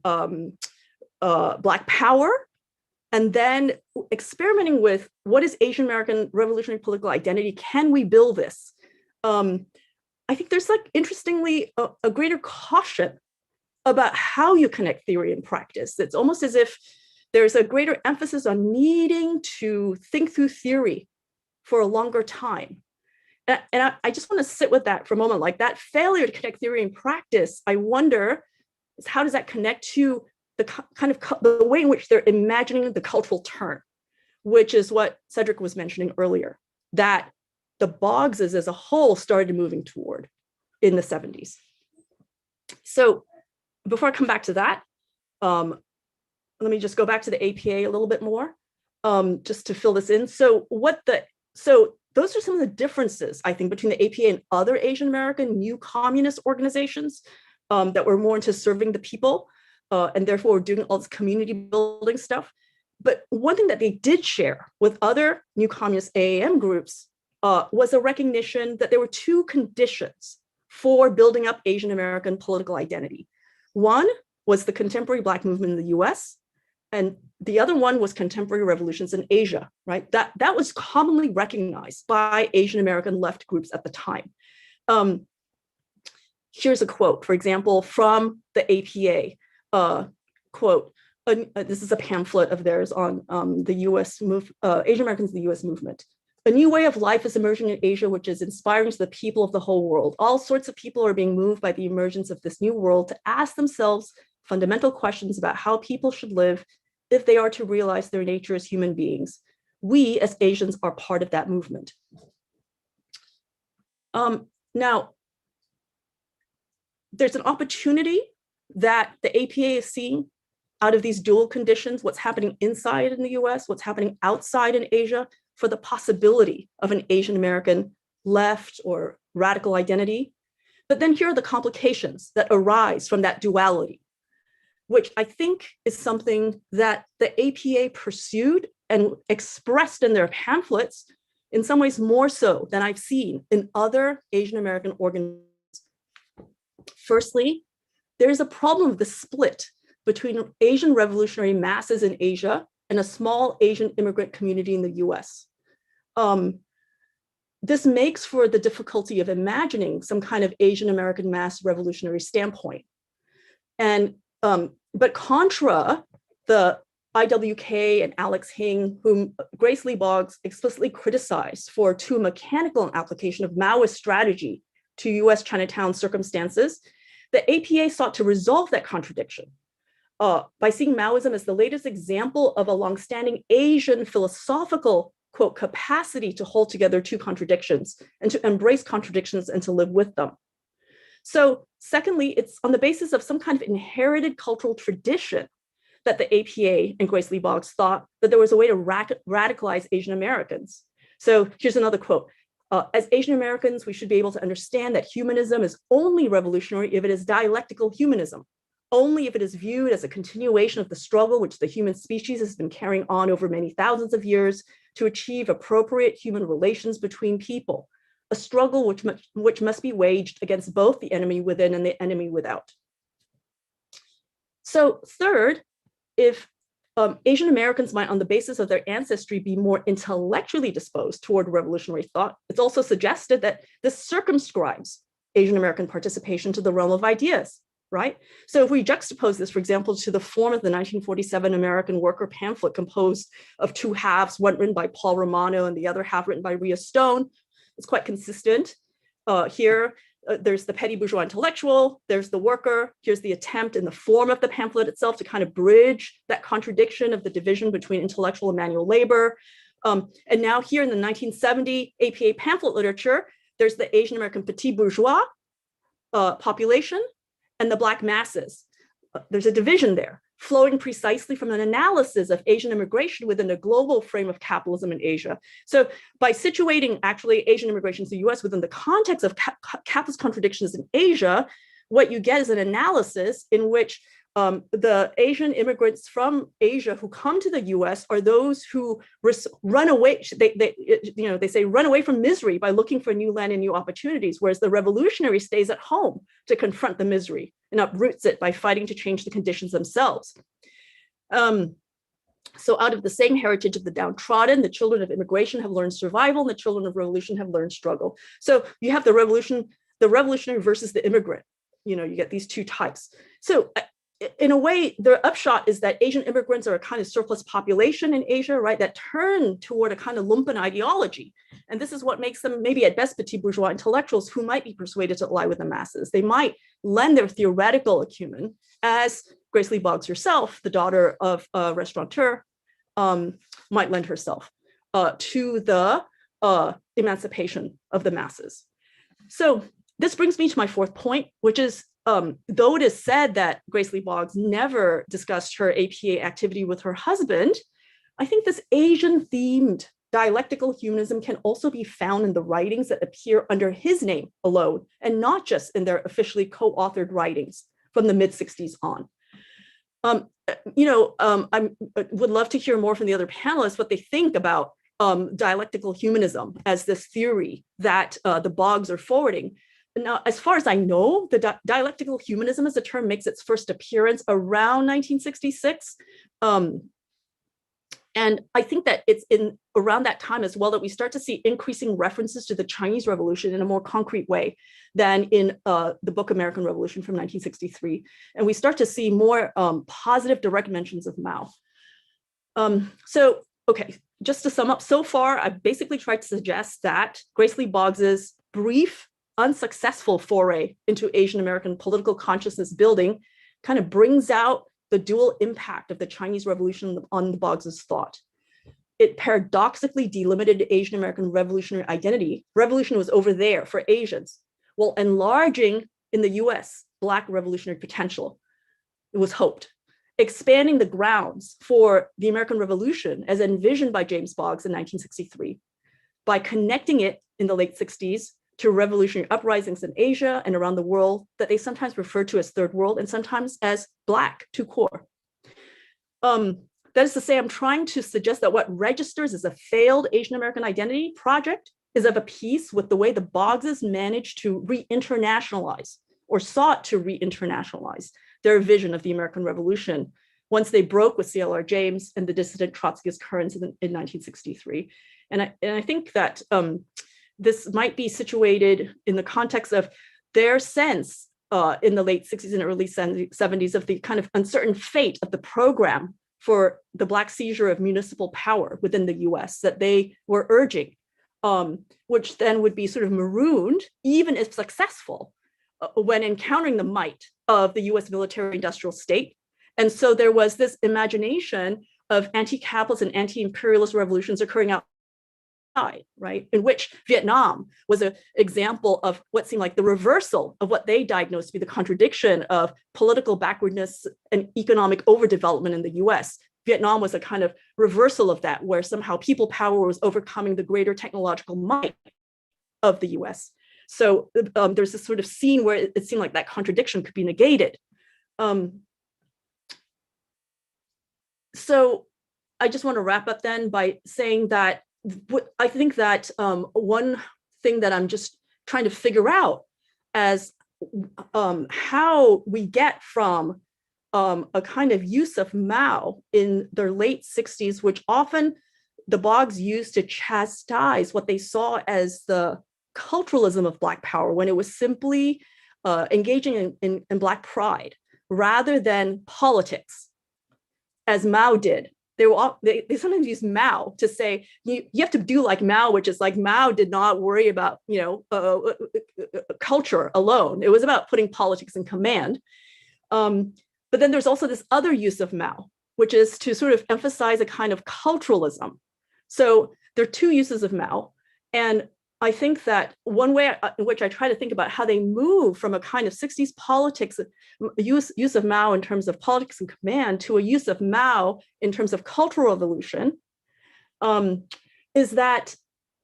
Black power, and then experimenting with what is Asian American revolutionary political identity? Can we build this? I think there's interestingly a greater caution about how you connect theory and practice. It's almost as if there's a greater emphasis on needing to think through theory for a longer time. And I just want to sit with that for a moment. Like that failure to connect theory and practice, I wonder, is how does that connect to the kind of the way in which they're imagining the cultural turn, which is what Cedric was mentioning earlier, that the Boggses as a whole started moving toward in the 70s. So before I come back to that, let me just go back to the APA a little bit more, just to fill this in. So those are some of the differences, I think, between the APA and other Asian American new communist organizations that were more into serving the people and therefore doing all this community building stuff. But one thing that they did share with other new communist AAM groups was a recognition that there were two conditions for building up Asian American political identity. One was the contemporary Black movement in the US, and the other one was contemporary revolutions in Asia, right? That was commonly recognized by Asian American left groups at the time. Here's a quote, for example, from the APA, quote, this is a pamphlet of theirs on the US Asian Americans in the US movement. A new way of life is emerging in Asia, which is inspiring to the people of the whole world. All sorts of people are being moved by the emergence of this new world to ask themselves fundamental questions about how people should live if they are to realize their nature as human beings. We as Asians are part of that movement. Now, there's an opportunity that the APA is seeing out of these dual conditions, what's happening inside in the US, what's happening outside in Asia, for the possibility of an Asian American left or radical identity. But then here are the complications that arise from that duality, which I think is something that the APA pursued and expressed in their pamphlets, in some ways more so than I've seen in other Asian American organizations. Firstly, there is a problem of the split between Asian revolutionary masses in Asia and a small Asian immigrant community in the US. This makes for the difficulty of imagining some kind of Asian American mass revolutionary standpoint. And, but contra the IWK and Alex Hing, whom Grace Lee Boggs explicitly criticized for too mechanical an application of Maoist strategy to US Chinatown circumstances, the APA sought to resolve that contradiction by seeing Maoism as the latest example of a longstanding Asian philosophical, quote, capacity to hold together two contradictions and to embrace contradictions and to live with them. So secondly, it's on the basis of some kind of inherited cultural tradition that the APA and Grace Lee Boggs thought that there was a way to radicalize Asian Americans. So here's another quote. As Asian Americans, we should be able to understand that humanism is only revolutionary if it is dialectical humanism, only if it is viewed as a continuation of the struggle which the human species has been carrying on over many thousands of years to achieve appropriate human relations between people, a struggle which must be waged against both the enemy within and the enemy without. So third, if Asian Americans might, on the basis of their ancestry, be more intellectually disposed toward revolutionary thought, it's also suggested that this circumscribes Asian American participation to the realm of ideas, right? So if we juxtapose this, for example, to the form of the 1947 American Worker pamphlet composed of two halves, one written by Paul Romano and the other half written by Rhea Stone, it's quite consistent. Here, there's the petty bourgeois intellectual, there's the worker, here's the attempt in the form of the pamphlet itself to kind of bridge that contradiction of the division between intellectual and manual labor. And now here in the 1970 APA pamphlet literature, there's the Asian American petit bourgeois population and the Black masses. There's a division there, flowing precisely from an analysis of Asian immigration within a global frame of capitalism in Asia. So by situating actually Asian immigration to the US within the context of capitalist contradictions in Asia, what you get is an analysis in which the Asian immigrants from Asia who come to the US are those who run away, they say run away from misery by looking for new land and new opportunities, whereas the revolutionary stays at home to confront the misery and uproots it by fighting to change the conditions themselves. So out of the same heritage of the downtrodden, the children of immigration have learned survival and the children of revolution have learned struggle. So you have the revolutionary versus the immigrant. You get these two types. So in a way, the upshot is that Asian immigrants are a kind of surplus population in Asia, right, that turn toward a kind of lumpen ideology. And this is what makes them maybe at best petit bourgeois intellectuals who might be persuaded to ally with the masses. They might lend their theoretical acumen, as Grace Lee Boggs herself, the daughter of a restaurateur, might lend herself to the emancipation of the masses. So this brings me to my fourth point, which is though it is said that Grace Lee Boggs never discussed her APA activity with her husband, I think this Asian-themed dialectical humanism can also be found in the writings that appear under his name alone, and not just in their officially co-authored writings from the mid-60s on. I would love to hear more from the other panelists what they think about dialectical humanism as this theory that the Boggs are forwarding. Now, as far as I know, the dialectical humanism as a term makes its first appearance around 1966. And I think that it's in around that time as well that we start to see increasing references to the Chinese Revolution in a more concrete way than in the book American Revolution from 1963. And we start to see more positive direct mentions of Mao. Okay, just to sum up, so far, I've basically tried to suggest that Grace Lee Boggs's brief, unsuccessful foray into Asian American political consciousness building kind of brings out the dual impact of the Chinese Revolution on the Boggs's thought. It paradoxically delimited Asian American revolutionary identity. Revolution was over there for Asians, while enlarging in the US Black revolutionary potential. It was hoped, expanding the grounds for the American Revolution as envisioned by James Boggs in 1963 by connecting it in the late 60s to revolutionary uprisings in Asia and around the world that they sometimes refer to as Third World and sometimes as Black to core. That is to say, I'm trying to suggest that what registers as a failed Asian American identity project is of a piece with the way the Boggses managed to re-internationalize or sought to re-internationalize their vision of the American Revolution once they broke with C.L.R. James and the dissident Trotskyist currents in 1963. And I think that this might be situated in the context of their sense in the late 60s and early 70s of the kind of uncertain fate of the program for the Black seizure of municipal power within the US that they were urging, which then would be sort of marooned, even if successful, when encountering the might of the US military industrial state. And so there was this imagination of anti-capitalist and anti-imperialist revolutions occurring outside, right? In which Vietnam was an example of what seemed like the reversal of what they diagnosed to be the contradiction of political backwardness and economic overdevelopment in the US. Vietnam was a kind of reversal of that, where somehow people power was overcoming the greater technological might of the US. So there's this sort of scene where it seemed like that contradiction could be negated. So I just want to wrap up then by saying that I think that one thing that I'm just trying to figure out as how we get from a kind of use of Mao in their late 60s, which often the Boggs used to chastise what they saw as the culturalism of Black power, when it was simply engaging in Black pride rather than politics, as Mao did. They sometimes use Mao to say you have to do like Mao, which is like Mao did not worry about culture alone. It was about putting politics in command. But then there's also this other use of Mao, which is to sort of emphasize a kind of culturalism. So there are two uses of Mao, and I think that one way in which I try to think about how they move from a kind of 60s politics, use of Mao in terms of politics and command, to a use of Mao in terms of cultural evolution, is that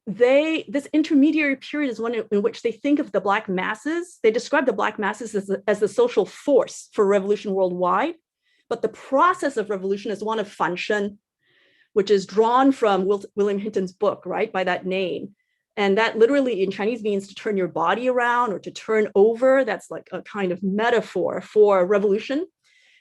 this intermediary period is one in which they think of the Black masses. They describe the Black masses as the social force for revolution worldwide, but the process of revolution is one of fanshen, which is drawn from William Hinton's book, right, by that name. And that literally in Chinese means to turn your body around or to turn over. That's like a kind of metaphor for revolution.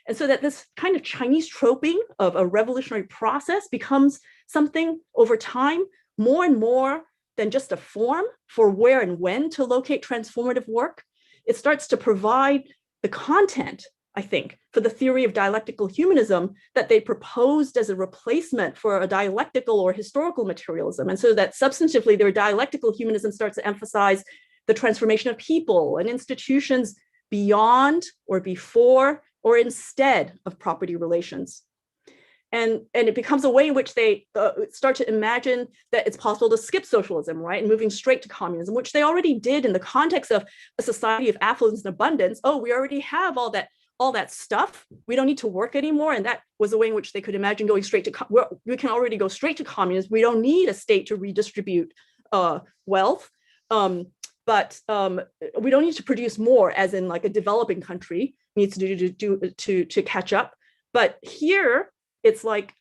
And so that this kind of Chinese troping of a revolutionary process becomes something over time more and more than just a form for where and when to locate transformative work. It starts to provide the content, I think, for the theory of dialectical humanism that they proposed as a replacement for a dialectical or historical materialism. And so that substantively their dialectical humanism starts to emphasize the transformation of people and institutions beyond or before or instead of property relations. And it becomes a way in which they start to imagine that it's possible to skip socialism, right, and moving straight to communism, which they already did in the context of a society of affluence and abundance. Oh, we already have all that all that stuff. We don't need to work anymore. And that was a way in which they could imagine going straight to, we can already go straight to communism. We don't need a state to redistribute wealth. But we don't need to produce more, as in like a developing country needs to catch up. But here, it's like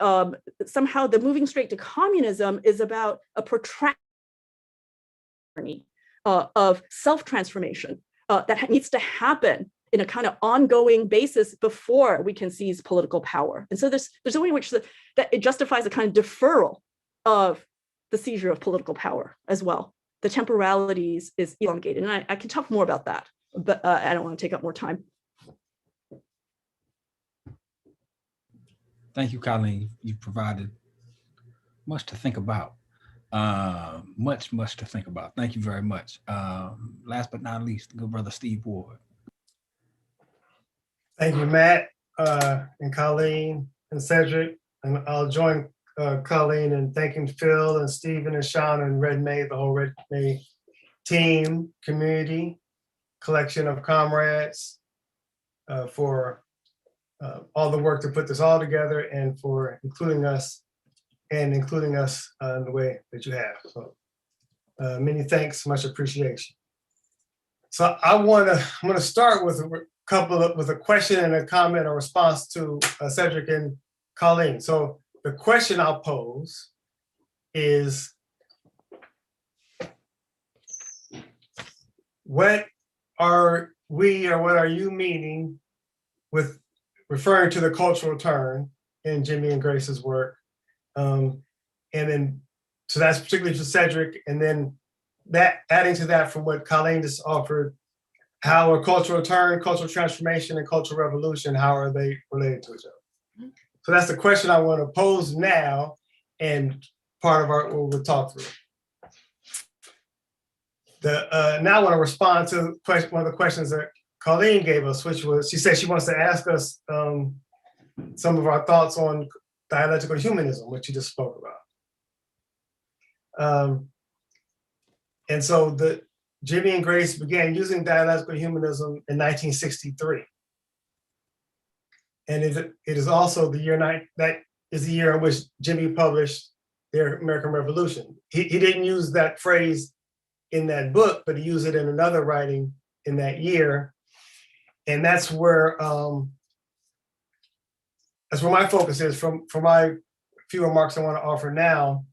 somehow the moving straight to communism is about a protracted journey of self-transformation that needs to happen in a kind of ongoing basis before we can seize political power. And so there's a way in which that it justifies a kind of deferral of the seizure of political power as well. The temporality is elongated. And I can talk more about that, but I don't want to take up more time. Thank you, Colleen. You provided much to think about. Much to think about. Thank you very much. Last but not least, good brother Steve Ward. Thank you, Matt, and Colleen and Cedric. And I'll join Colleen in thanking Phil and Stephen and Sean and Red May, the whole Red May team, community, collection of comrades for all the work to put this all together and for including us in the way that you have. So many thanks, much appreciation. So I'm gonna start with a question and a comment or response to Cedric and Colleen. So the question I'll pose is, what are you meaning with referring to the cultural turn in Jimmy and Grace's work? And then, so that's particularly for Cedric, and then that adding to that from what Colleen just offered, how a cultural turn, cultural transformation, and cultural revolution, how are they related to each other? So that's the question I want to pose now, and part of what we'll talk through. Now I want to respond to one of the questions that Colleen gave us, which was, she said she wants to ask us some of our thoughts on dialectical humanism, which you just spoke about. And so Jimmy and Grace began using dialectical humanism in 1963. And it is also the year that is the year in which Jimmy published their American Revolution. He didn't use that phrase in that book, but he used it in another writing in that year. And that's where my focus is for my few remarks I want to offer now.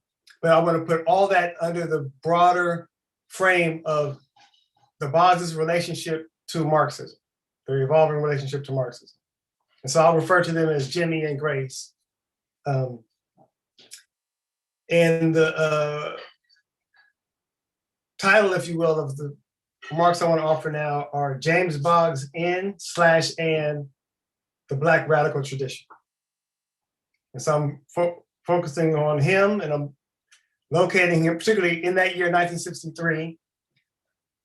But I want to put all that under the broader frame of the Boggses' relationship to Marxism, their evolving relationship to Marxism. And so I'll refer to them as Jimmy and Grace. And the title, if you will, of the remarks I want to offer now are James Boggs in / and the Black Radical Tradition. And so I'm focusing on him, and I'm locating him particularly in that year, 1963.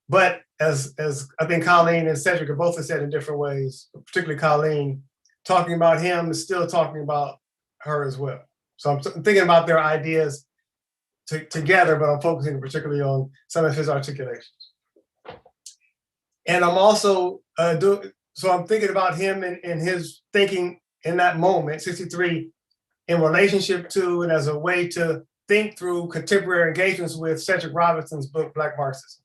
But as I think Colleen and Cedric have both said in different ways, particularly Colleen, talking about him is still talking about her as well. So I'm thinking about their ideas together, but I'm focusing particularly on some of his articulations. And I'm also so I'm thinking about him and his thinking in that moment, 63, in relationship to and as a way to think through contemporary engagements with Cedric Robinson's book, Black Marxism.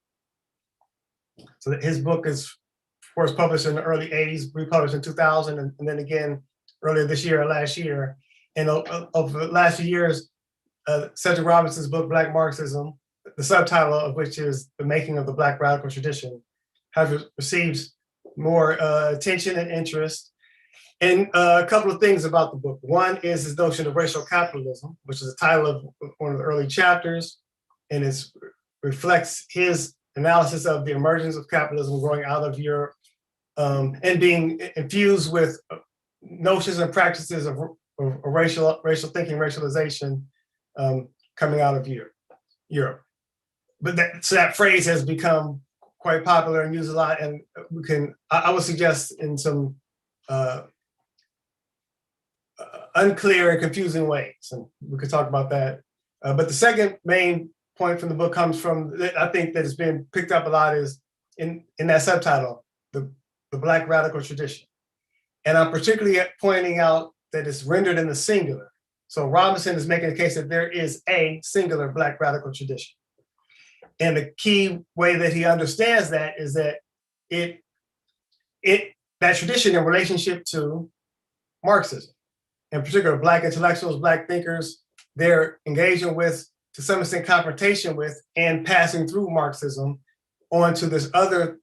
So his book is, of course, published in the early 80s, republished in 2000, and then again earlier this year or last year. And over the last few years, Cedric Robinson's book, Black Marxism, the subtitle of which is The Making of the Black Radical Tradition, has received more attention and interest. And a couple of things about the book. One is his notion of racial capitalism, which is the title of one of the early chapters, and it reflects his analysis of the emergence of capitalism growing out of Europe and being infused with notions and practices of racial thinking, racialization coming out of Europe. But that phrase has become quite popular and used a lot, and I would suggest in some unclear and confusing ways, and we could talk about that. But the second main point from the book comes from, I think that has been picked up a lot, is in that subtitle, the Black Radical Tradition. And I'm particularly pointing out that it's rendered in the singular. So Robinson is making the case that there is a singular Black radical tradition. And the key way that he understands that is that that tradition in relationship to Marxism, in particular, Black intellectuals, Black thinkers, they're engaging with, to some extent, confrontation with and passing through Marxism onto this other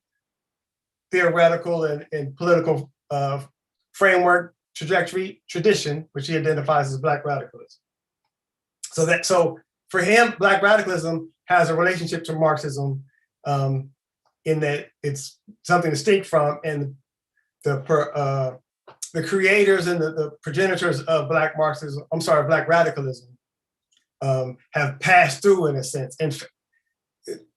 theoretical and political framework, trajectory, tradition, which he identifies as Black radicalism. So for him, Black radicalism has a relationship to Marxism in that it's something distinct from, and the creators and the progenitors of Black Marxism, Black radicalism, have passed through in a sense.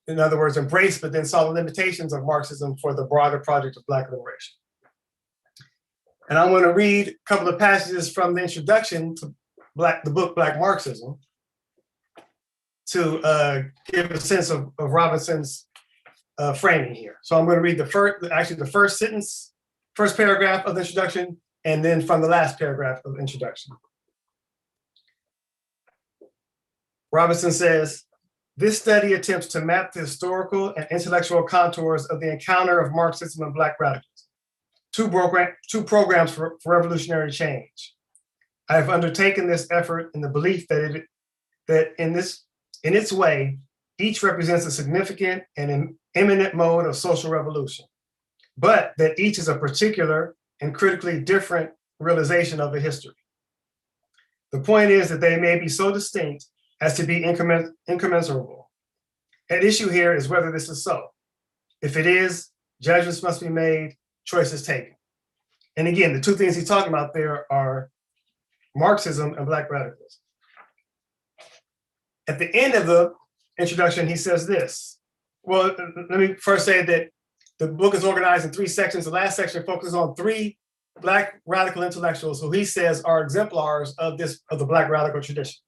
In other words, embraced, but then saw the limitations of Marxism for the broader project of Black liberation. And I'm going to read a couple of passages from the introduction to the book Black Marxism to give a sense of Robinson's framing here. So I'm going to read the first sentence, first paragraph of the introduction, and then from the last paragraph of the introduction. Robinson says, this study attempts to map the historical and intellectual contours of the encounter of Marxism and Black radicalism, two programs for revolutionary change. I have undertaken this effort in the belief that in its way, each represents a significant and an imminent mode of social revolution, but that each is a particular and critically different realization of a history. The point is that they may be so distinct as to be incommensurable. At issue here is whether this is so. If it is, judgments must be made, choices taken. And again, the two things he's talking about there are Marxism and Black radicalism. At the end of the introduction, he says this. Well, let me first say that the book is organized in 3 sections. The last section focuses on 3 Black radical intellectuals who he says are exemplars of the Black radical tradition.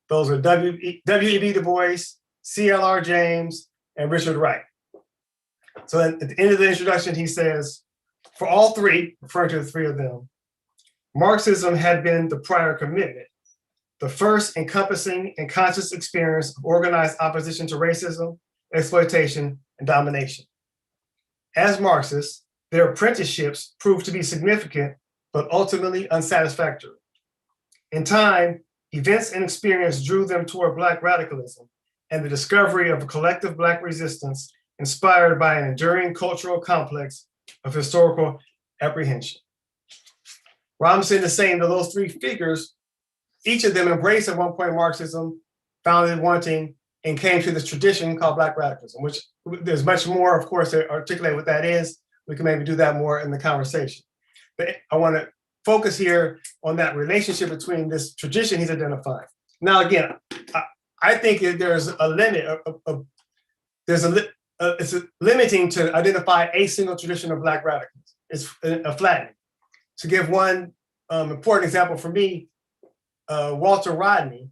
Those are W.E.B. Du Bois, C.L.R. James, and Richard Wright. So at the end of the introduction, he says, for all 3, referring to the 3 of them, Marxism had been the prior commitment, the first encompassing and conscious experience of organized opposition to racism, exploitation, and domination. As Marxists, their apprenticeships proved to be significant, but ultimately unsatisfactory. In time, events and experience drew them toward Black radicalism and the discovery of a collective Black resistance inspired by an enduring cultural complex of historical apprehension. Robinson is saying that those 3 figures, each of them embraced at one point Marxism, found it wanting, and came to this tradition called Black radicalism, which there's much more, of course, to articulate what that is. We can maybe do that more in the conversation. But I want to focus here on that relationship between this tradition he's identifying. Now, again, I think that there's a limit. It's limiting to identify a single tradition of Black radicalism. It's a flattening. To give one important example for me, Walter Rodney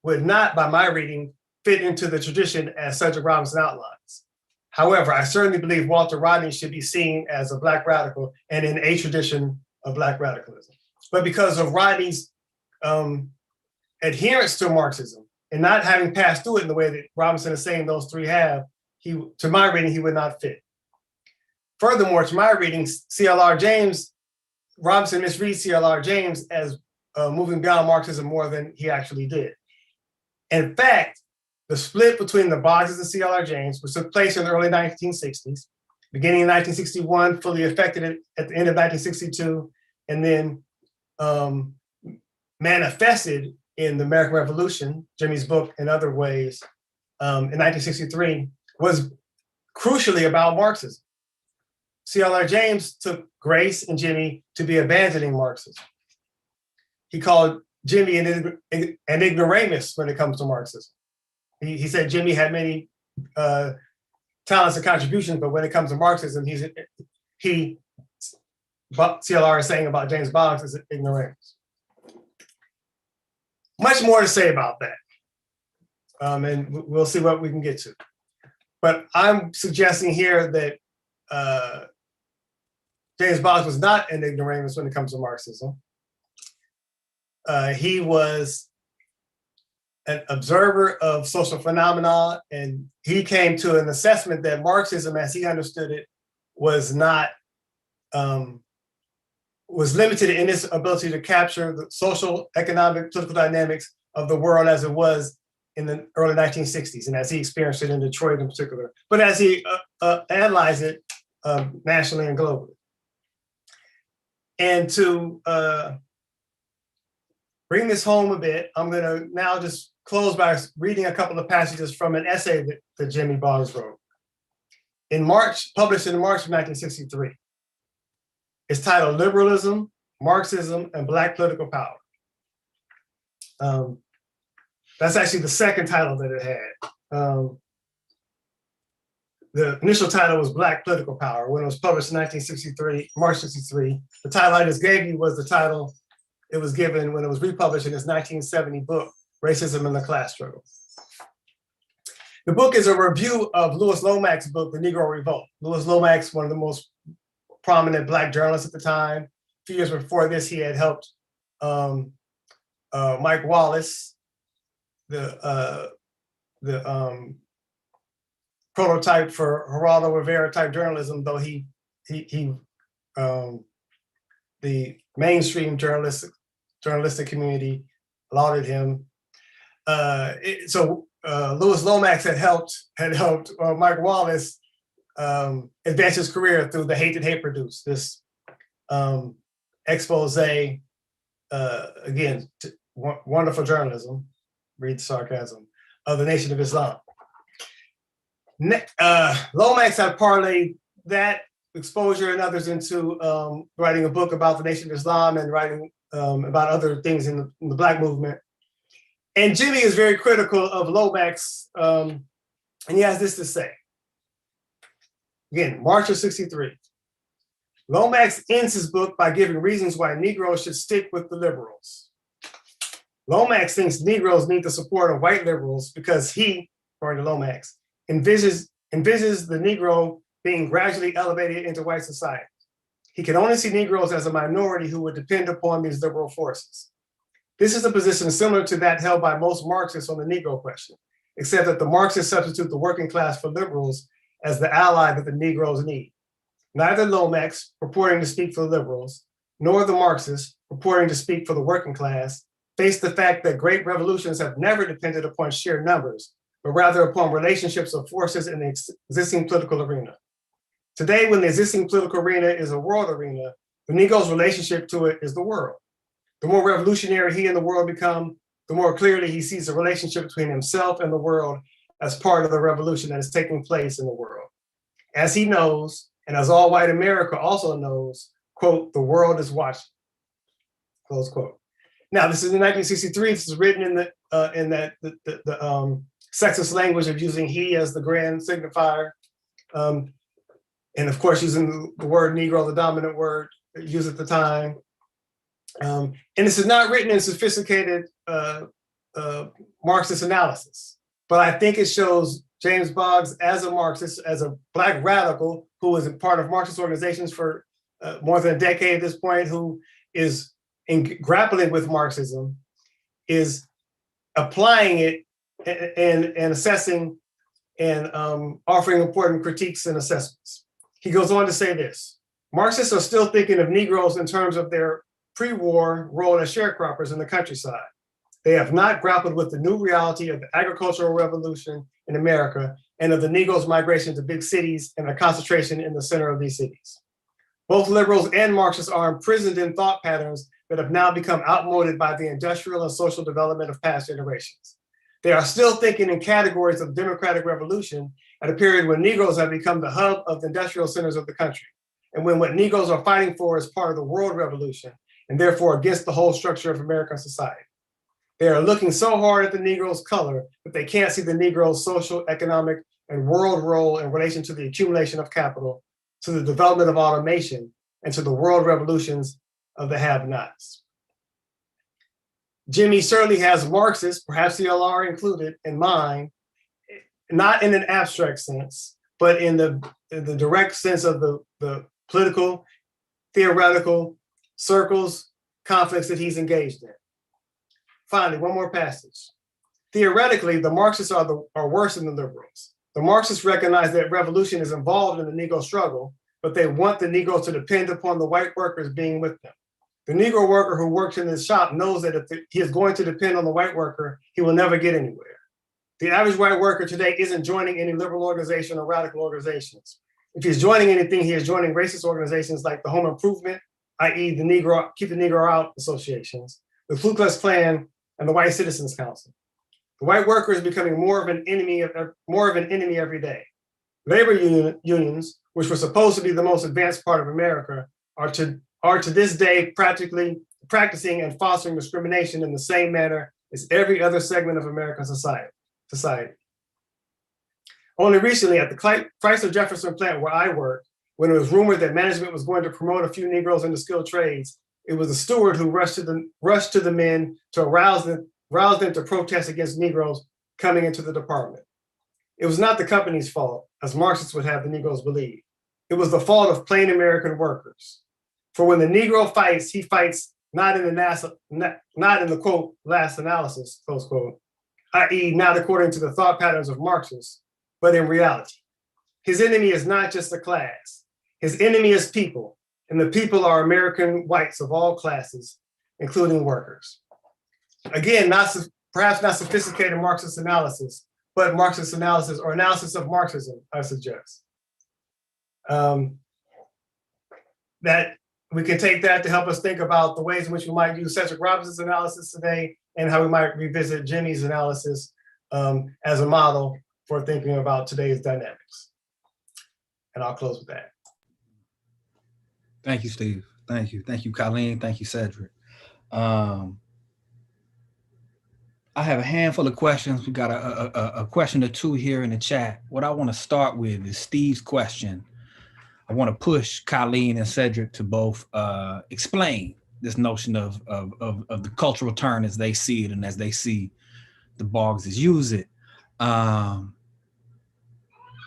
would not, by my reading, fit into the tradition as Cedric Robinson outlines. However, I certainly believe Walter Rodney should be seen as a Black radical and in a tradition of Black radicalism. But because of Rodney's adherence to Marxism and not having passed through it in the way that Robinson is saying those 3 have, to my reading, he would not fit. Furthermore, to my reading, C.L.R. James, Robinson misreads C.L.R. James as moving beyond Marxism more than he actually did. In fact, the split between the Boggses and C.L.R. James, which took place in the early 1960s, beginning in 1961, fully effected at the end of 1962, and then manifested in the American Revolution, Jimmy's book, and other ways, in 1963, was crucially about Marxism. C.L.R. James took Grace and Jimmy to be abandoning Marxism. He called Jimmy an ignoramus when it comes to Marxism. He said Jimmy had many talents and contributions, but when it comes to Marxism, C.L.R. is saying about James Boggs is ignoramus. Much more to say about that. And we'll see what we can get to. But I'm suggesting here that James Boggs was not an ignoramus when it comes to Marxism. He was an observer of social phenomena, and he came to an assessment that Marxism, as he understood it, was not, was limited in its ability to capture the social, economic, political dynamics of the world as it was in the early 1960s, and as he experienced it in Detroit in particular, but as he analyzed it nationally and globally. And to bring this home a bit, I'm gonna now just close by reading a couple of passages from an essay that Jimmy Boggs wrote in March, published in March of 1963. It's titled Liberalism, Marxism, and Black Political Power. That's actually the second title that it had. The initial title was Black Political Power. When it was published in 1963, March 63, the title I just gave you was the title it was given when it was republished in his 1970 book, Racism and the Class Struggle. The book is a review of Louis Lomax's book, The Negro Revolt. Louis Lomax, one of the most prominent Black journalists at the time. A few years before this, he had helped Mike Wallace, the prototype for Geraldo Rivera type journalism, though the mainstream journalistic community lauded him. Louis Lomax had helped Mike Wallace advance his career through The Hate That Hate Produced, this expose, again, wonderful journalism, read the sarcasm, of the Nation of Islam. Lomax had parlayed that exposure and others into writing a book about the Nation of Islam and writing about other things in the Black movement. And Jimmy is very critical of Lomax, and he has this to say. Again, March of 63. Lomax ends his book by giving reasons why Negroes should stick with the liberals. Lomax thinks Negroes need the support of white liberals because he, according to Lomax, envisages the Negro being gradually elevated into white society. He can only see Negroes as a minority who would depend upon these liberal forces. This is a position similar to that held by most Marxists on the Negro question, except that the Marxists substitute the working class for liberals as the ally that the Negroes need. Neither Lomax, purporting to speak for the liberals, nor the Marxists, purporting to speak for the working class, face the fact that great revolutions have never depended upon sheer numbers, but rather upon relationships of forces in the existing political arena. Today, when the existing political arena is a world arena, the Negro's relationship to it is the world. The more revolutionary he and the world become, the more clearly he sees the relationship between himself and the world as part of the revolution that is taking place in the world. As he knows, and as all white America also knows, quote, the world is watching, close quote. Now, this is in 1963. This is written in the sexist language of using he as the grand signifier. And of course, using the word Negro, the dominant word used at the time. And this is not written in sophisticated Marxist analysis, but I think it shows James Boggs as a Marxist, as a Black radical who was a part of Marxist organizations for more than a decade at this point, who is grappling with Marxism, is applying it and assessing and offering important critiques and assessments. He goes on to say this: Marxists are still thinking of Negroes in terms of their pre-war role as sharecroppers in the countryside. They have not grappled with the new reality of the agricultural revolution in America and of the Negroes' migration to big cities and their concentration in the center of these cities. Both liberals and Marxists are imprisoned in thought patterns that have now become outmoded by the industrial and social development of past generations. They are still thinking in categories of democratic revolution at a period when Negroes have become the hub of the industrial centers of the country, and when what Negroes are fighting for is part of the world revolution, and therefore against the whole structure of American society. They are looking so hard at the Negro's color that they can't see the Negro's social, economic, and world role in relation to the accumulation of capital, to the development of automation, and to the world revolutions of the have-nots. Jimmy certainly has Marxists, perhaps CLR included, in mind, not in an abstract sense, but in the direct sense of the political theoretical circles, conflicts that he's engaged in. Finally, one more passage. Theoretically, the Marxists are worse than the liberals. The Marxists recognize that revolution is involved in the Negro struggle, but they want the Negroes to depend upon the white workers being with them. The Negro worker who works in his shop knows that if he is going to depend on the white worker, he will never get anywhere. The average white worker today isn't joining any liberal organization or radical organizations. If he's joining anything, he is joining racist organizations like the Home Improvement, i.e. the Negro, Keep the Negro Out associations, the Ku Klux Klan, and the White Citizens Council. The white worker is becoming more of an enemy every day. Labor unions, which were supposed to be the most advanced part of America, are to this day practically practicing and fostering discrimination in the same manner as every other segment of American society. Only recently at the Chrysler Jefferson plant where I work, when it was rumored that management was going to promote a few Negroes into skilled trades, it was the steward who rushed to the men to rouse them to protest against Negroes coming into the department. It was not the company's fault, as Marxists would have the Negroes believe. It was the fault of plain American workers. For when the Negro fights, he fights not in the quote, last analysis, close quote, i.e. not according to the thought patterns of Marxists, but in reality. His enemy is not just a class. His enemy is people, and the people are American whites of all classes, including workers. Again, perhaps not sophisticated Marxist analysis, but Marxist analysis or analysis of Marxism, I suggest. That we can take that to help us think about the ways in which we might use Cedric Robinson's analysis today and how we might revisit Jimmy's analysis as a model for thinking about today's dynamics. And I'll close with that. Thank you, Steve. Thank you. Thank you, Colleen. Thank you, Cedric. I have a handful of questions. We got a question or two here in the chat. What I want to start with is Steve's question. I want to push Colleen and Cedric to both explain this notion of the cultural turn as they see it and as they see the Boggses use it. And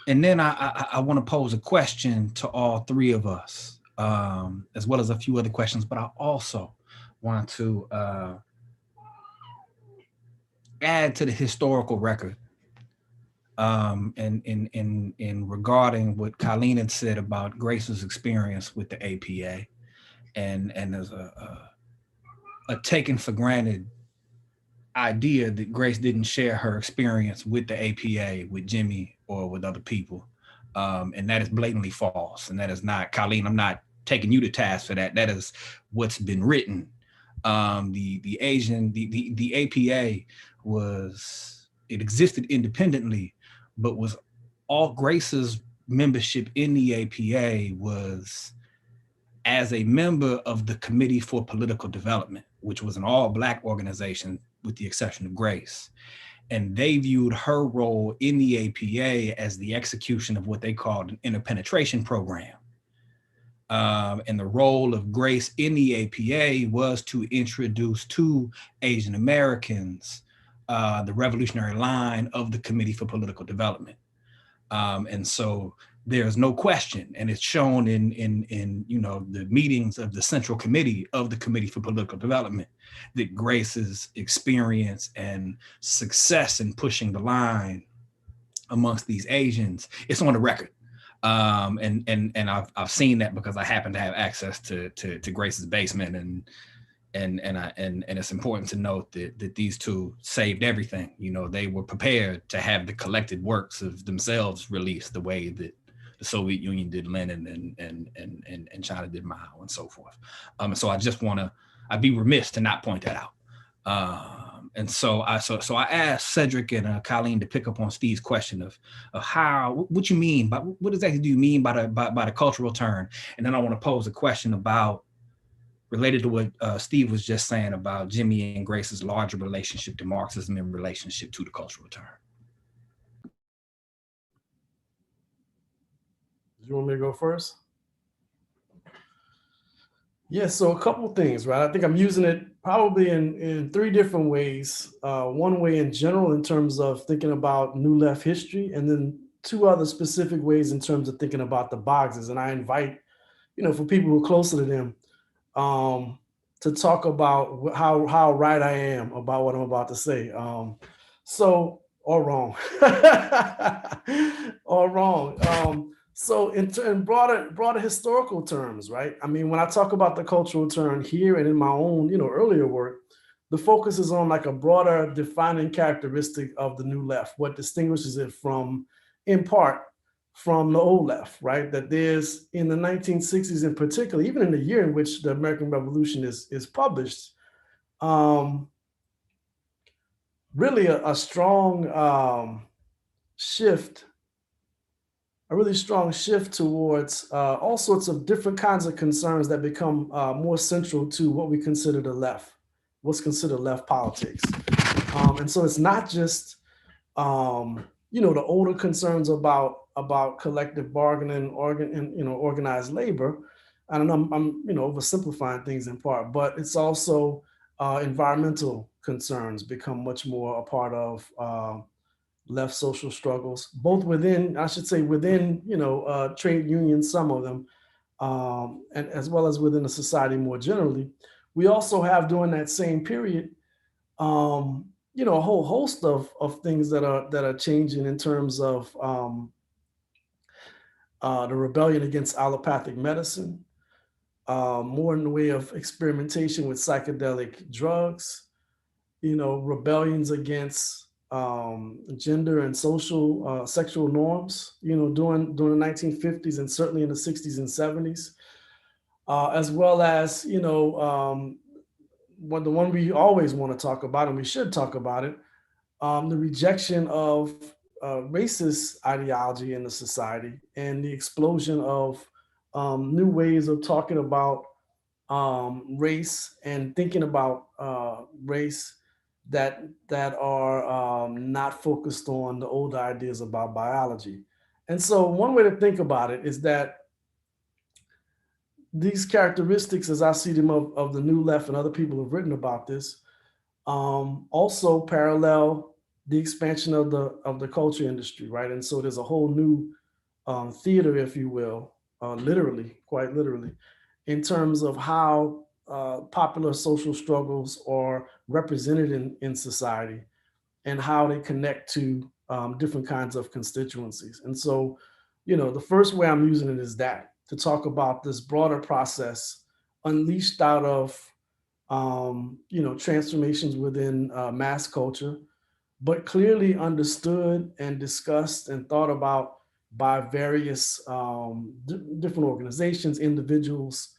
then I want to pose a question to all three of us, as well as a few other questions, but I also want to add to the historical record and in regarding what Colleen had said about Grace's experience with the APA, and there's a taken for granted idea that Grace didn't share her experience with the APA with Jimmy or with other people, and that is blatantly false. And that is not, Colleen, I'm not taking you to task for that. That is what's been written. The APA it existed independently, but was all Grace's membership in the APA was as a member of the Committee for Political Development, which was an all-Black organization with the exception of Grace. And they viewed her role in the APA as the execution of what they called an interpenetration program. And the role of Grace in the APA was to introduce to Asian Americans the revolutionary line of the Committee for Political Development. And so there's no question, and it's shown in the meetings of the Central Committee of the Committee for Political Development, that Grace's experience and success in pushing the line amongst these Asians, it's on the record. And I've seen that because I happen to have access to Grace's basement, and it's important to note that these two saved everything. They were prepared to have the collected works of themselves released the way that the Soviet Union did Lenin and China did Mao and so forth. So I'd be remiss to not point that out. And so I asked Cedric and Colleen to pick up on Steve's question of what you mean by, what exactly do you mean by the cultural turn? And then I want to pose a question related to what Steve was just saying about Jimmy and Grace's larger relationship to Marxism in relationship to the cultural turn. You want me to go first? Yeah, so a couple of things, right? I think I'm using it probably in three different ways. One way in general in terms of thinking about New Left history, and then two other specific ways in terms of thinking about the Boggses. And I invite for people who are closer to them, to talk about how right I am about what I'm about to say. Or wrong, or wrong. So in broader historical terms, right? I mean, when I talk about the cultural turn here and in my own, earlier work, the focus is on like a broader defining characteristic of the new left, what distinguishes it from, in part, from the old left, right? That there's, in the 1960s in particular, even in the year in which the American Revolution is published, really a strong shift, a really strong shift towards all sorts of different kinds of concerns that become more central to what we consider the left, what's considered left politics. And so it's not just, the older concerns about collective bargaining, organized labor. I don't know, I'm oversimplifying things in part, but it's also environmental concerns become much more a part of left social struggles, both within, I should say, within, trade unions, some of them, and as well as within the society more generally. We also have, during that same period, a whole host of things that are changing in terms of the rebellion against allopathic medicine, more in the way of experimentation with psychedelic drugs, rebellions against gender and social sexual norms, during the 1950s and certainly in the 60s and 70s, as well as, the one we always want to talk about, and we should talk about it, the rejection of racist ideology in the society and the explosion of new ways of talking about race and thinking about race that are not focused on the older ideas about biology. And so one way to think about it is that these characteristics, as I see them, of the new left, and other people have written about this, also parallel the expansion of the culture industry, right? And so there's a whole new theater, if you will, quite literally, in terms of how popular social struggles are represented in society and how they connect to different kinds of constituencies. And so, the first way I'm using it is that, to talk about this broader process unleashed out of transformations within mass culture, but clearly understood and discussed and thought about by various different organizations, individuals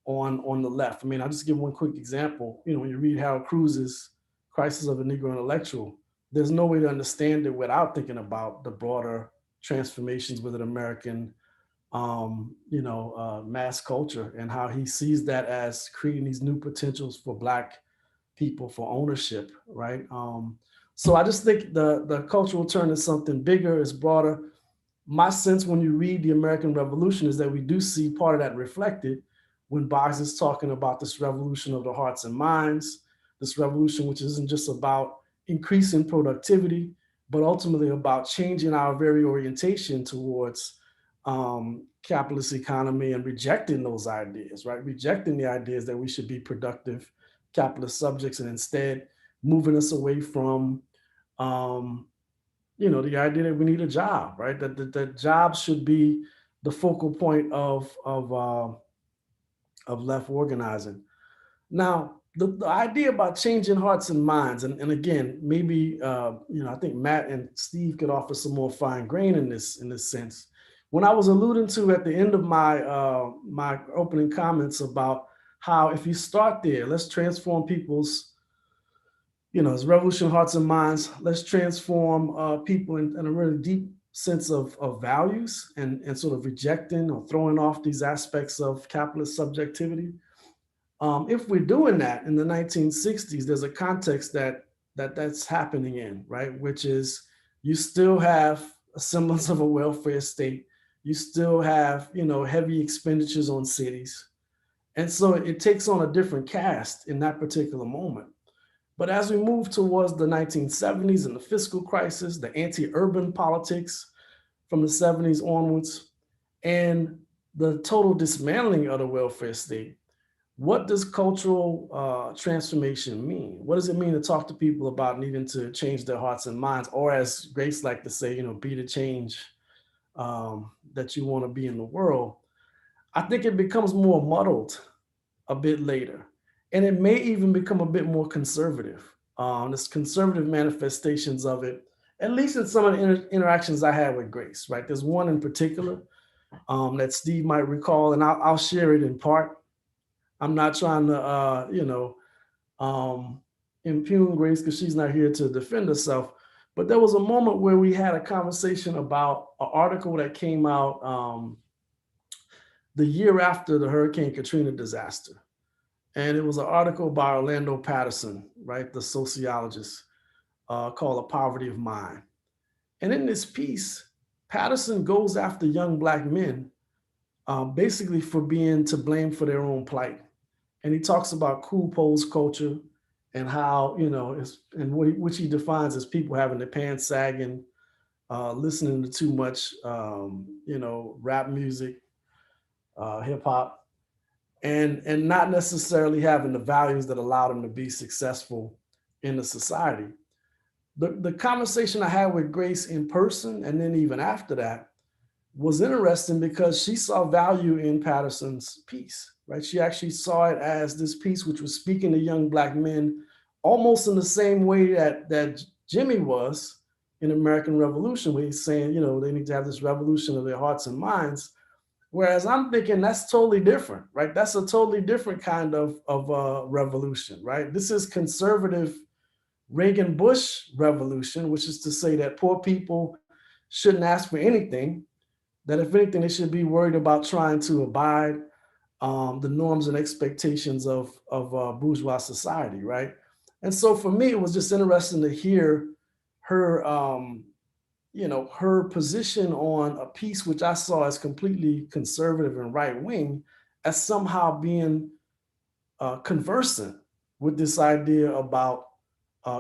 on the left. I mean, I'll just give one quick example. When you read Harold Cruz's Crisis of the Negro Intellectual, there's no way to understand it without thinking about the broader transformations within American mass culture, and how he sees that as creating these new potentials for Black people for ownership, right? So I just think the cultural turn is something bigger, is broader. My sense when you read the American Revolution is that we do see part of that reflected when Boggs is talking about this revolution of the hearts and minds, this revolution which isn't just about increasing productivity, but ultimately about changing our very orientation towards capitalist economy and rejecting those ideas, right? Rejecting the ideas that we should be productive capitalist subjects, and instead moving us away from, the idea that we need a job, right? That jobs should be the focal point of left organizing. Now, the idea about changing hearts and minds, and again, maybe I think Matt and Steve could offer some more fine grain in this sense. When I was alluding to at the end of my my opening comments about how if you start there, let's transform people's, as revolution hearts and minds, let's transform people in a really deep sense of values and sort of rejecting or throwing off these aspects of capitalist subjectivity. If we're doing that in the 1960s, there's a context that's happening in, right? Which is you still have a semblance of a welfare state. You still have, heavy expenditures on cities. And so it takes on a different cast in that particular moment. But as we move towards the 1970s and the fiscal crisis, the anti-urban politics from the 70s onwards, and the total dismantling of the welfare state, what does cultural transformation mean? What does it mean to talk to people about needing to change their hearts and minds, or as Grace like to say, be the change that you want to be in the world? I think it becomes more muddled a bit later, and it may even become a bit more conservative. There's conservative manifestations of it, at least in some of the interactions I had with Grace, right? There's one in particular that Steve might recall, and I'll share it in part. I'm not trying to, impugn Grace because she's not here to defend herself. But there was a moment where we had a conversation about an article that came out the year after the Hurricane Katrina disaster. And it was an article by Orlando Patterson, right, the sociologist, called A Poverty of Mind. And in this piece, Patterson goes after young Black men basically for being to blame for their own plight. And he talks about cool pose culture and how, which he defines as people having their pants sagging, listening to too much, rap music, hip hop, and not necessarily having the values that allow them to be successful in the society. The conversation I had with Grace in person, and then even after that, was interesting because she saw value in Patterson's piece, right? She actually saw it as this piece which was speaking to young Black men almost in the same way that Jimmy was in American Revolution, where he's saying, they need to have this revolution of their hearts and minds. Whereas I'm thinking that's totally different, right? That's a totally different kind of revolution, right? This is conservative Reagan-Bush revolution, which is to say that poor people shouldn't ask for anything, that if anything, they should be worried about trying to abide the norms and expectations of bourgeois society, right? And so for me, it was just interesting to hear her, her position on a piece which I saw as completely conservative and right-wing, as somehow being conversant with this idea about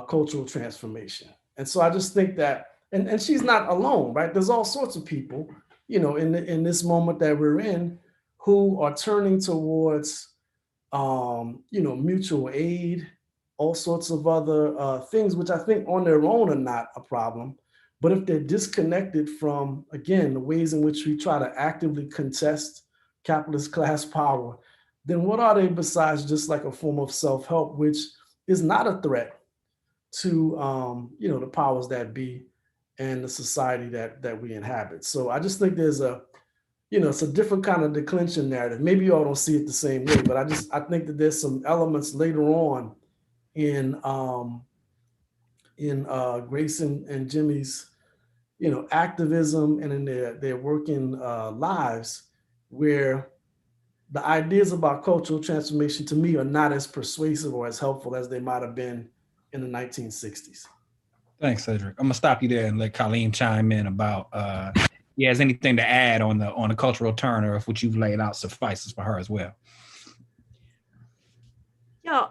cultural transformation. And so I just think that, and she's not alone, right? There's all sorts of people, in this moment that we're in, who are turning towards, mutual aid, all sorts of other things, which I think on their own are not a problem. But if they're disconnected from, again, the ways in which we try to actively contest capitalist class power, then what are they besides just like a form of self-help, which is not a threat to, the powers that be and the society that we inhabit. So I just think there's it's a different kind of declension narrative. Maybe you all don't see it the same way, but I think that there's some elements later on in Grace and Jimmy's, activism and in their working lives, where the ideas about cultural transformation to me are not as persuasive or as helpful as they might have been in the 1960s. Thanks, Cedric. I'm gonna stop you there and let Colleen chime in about has anything to add on the cultural turn, or if what you've laid out suffices for her as well. Yeah,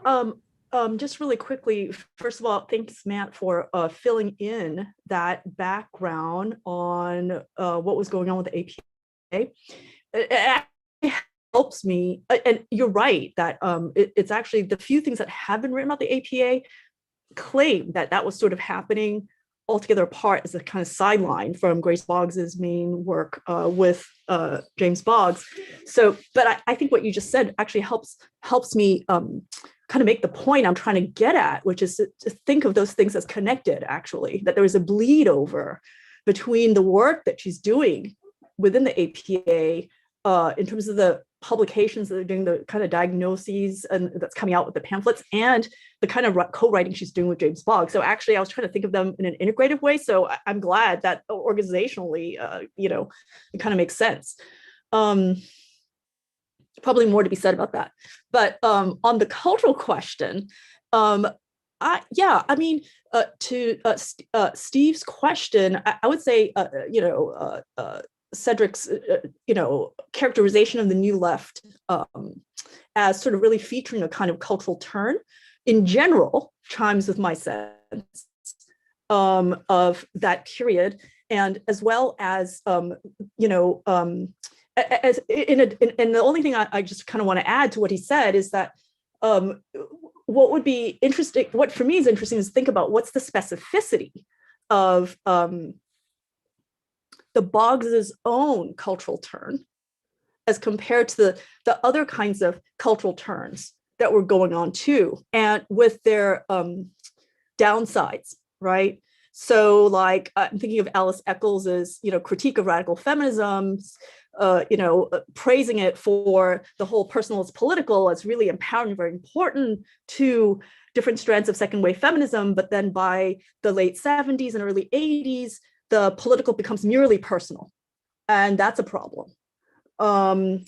just really quickly, first of all, thanks, Matt, for filling in that background on what was going on with the APA. It helps me, and you're right, that it's actually the few things that have been written about the APA claim that was sort of happening altogether apart as a kind of sideline from Grace Boggs's main work with James Boggs. So, but I think what you just said actually helps me kind of make the point I'm trying to get at, which is to think of those things as connected, actually, that there is a bleed over between the work that she's doing within the APA in terms of the publications that are doing, the kind of diagnoses and that's coming out with the pamphlets, and the kind of co-writing she's doing with James Boggs. So actually, I was trying to think of them in an integrative way. So I'm glad that organizationally, it kind of makes sense. Probably more to be said about that. But on the cultural question, to Steve's question, I would say, Cedric's, characterization of the New Left as sort of really featuring a kind of cultural turn in general chimes with my sense of that period, and as well as, and the only thing I just kind of want to add to what he said is that what would be interesting, what for me is interesting, is think about what's the specificity of the Boggs' own cultural turn as compared to the other kinds of cultural turns that were going on too, and with their downsides, right? So like I'm thinking of Alice Eccles's, critique of radical feminism, praising it for the whole personal is political as really empowering, very important to different strands of second wave feminism. But then by the late 70s and early 80s, the political becomes merely personal. And that's a problem. Or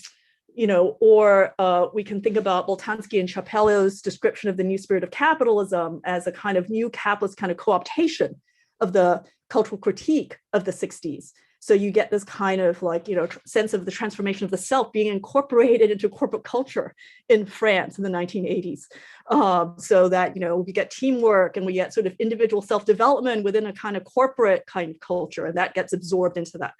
we can think about Boltanski and Chapello's description of the new spirit of capitalism as a kind of new capitalist kind of co-optation of the cultural critique of the 60s. So you get this kind of sense of the transformation of the self being incorporated into corporate culture in France in the 1980s. So that, we get teamwork and we get sort of individual self-development within a kind of corporate kind of culture, and that gets absorbed into that.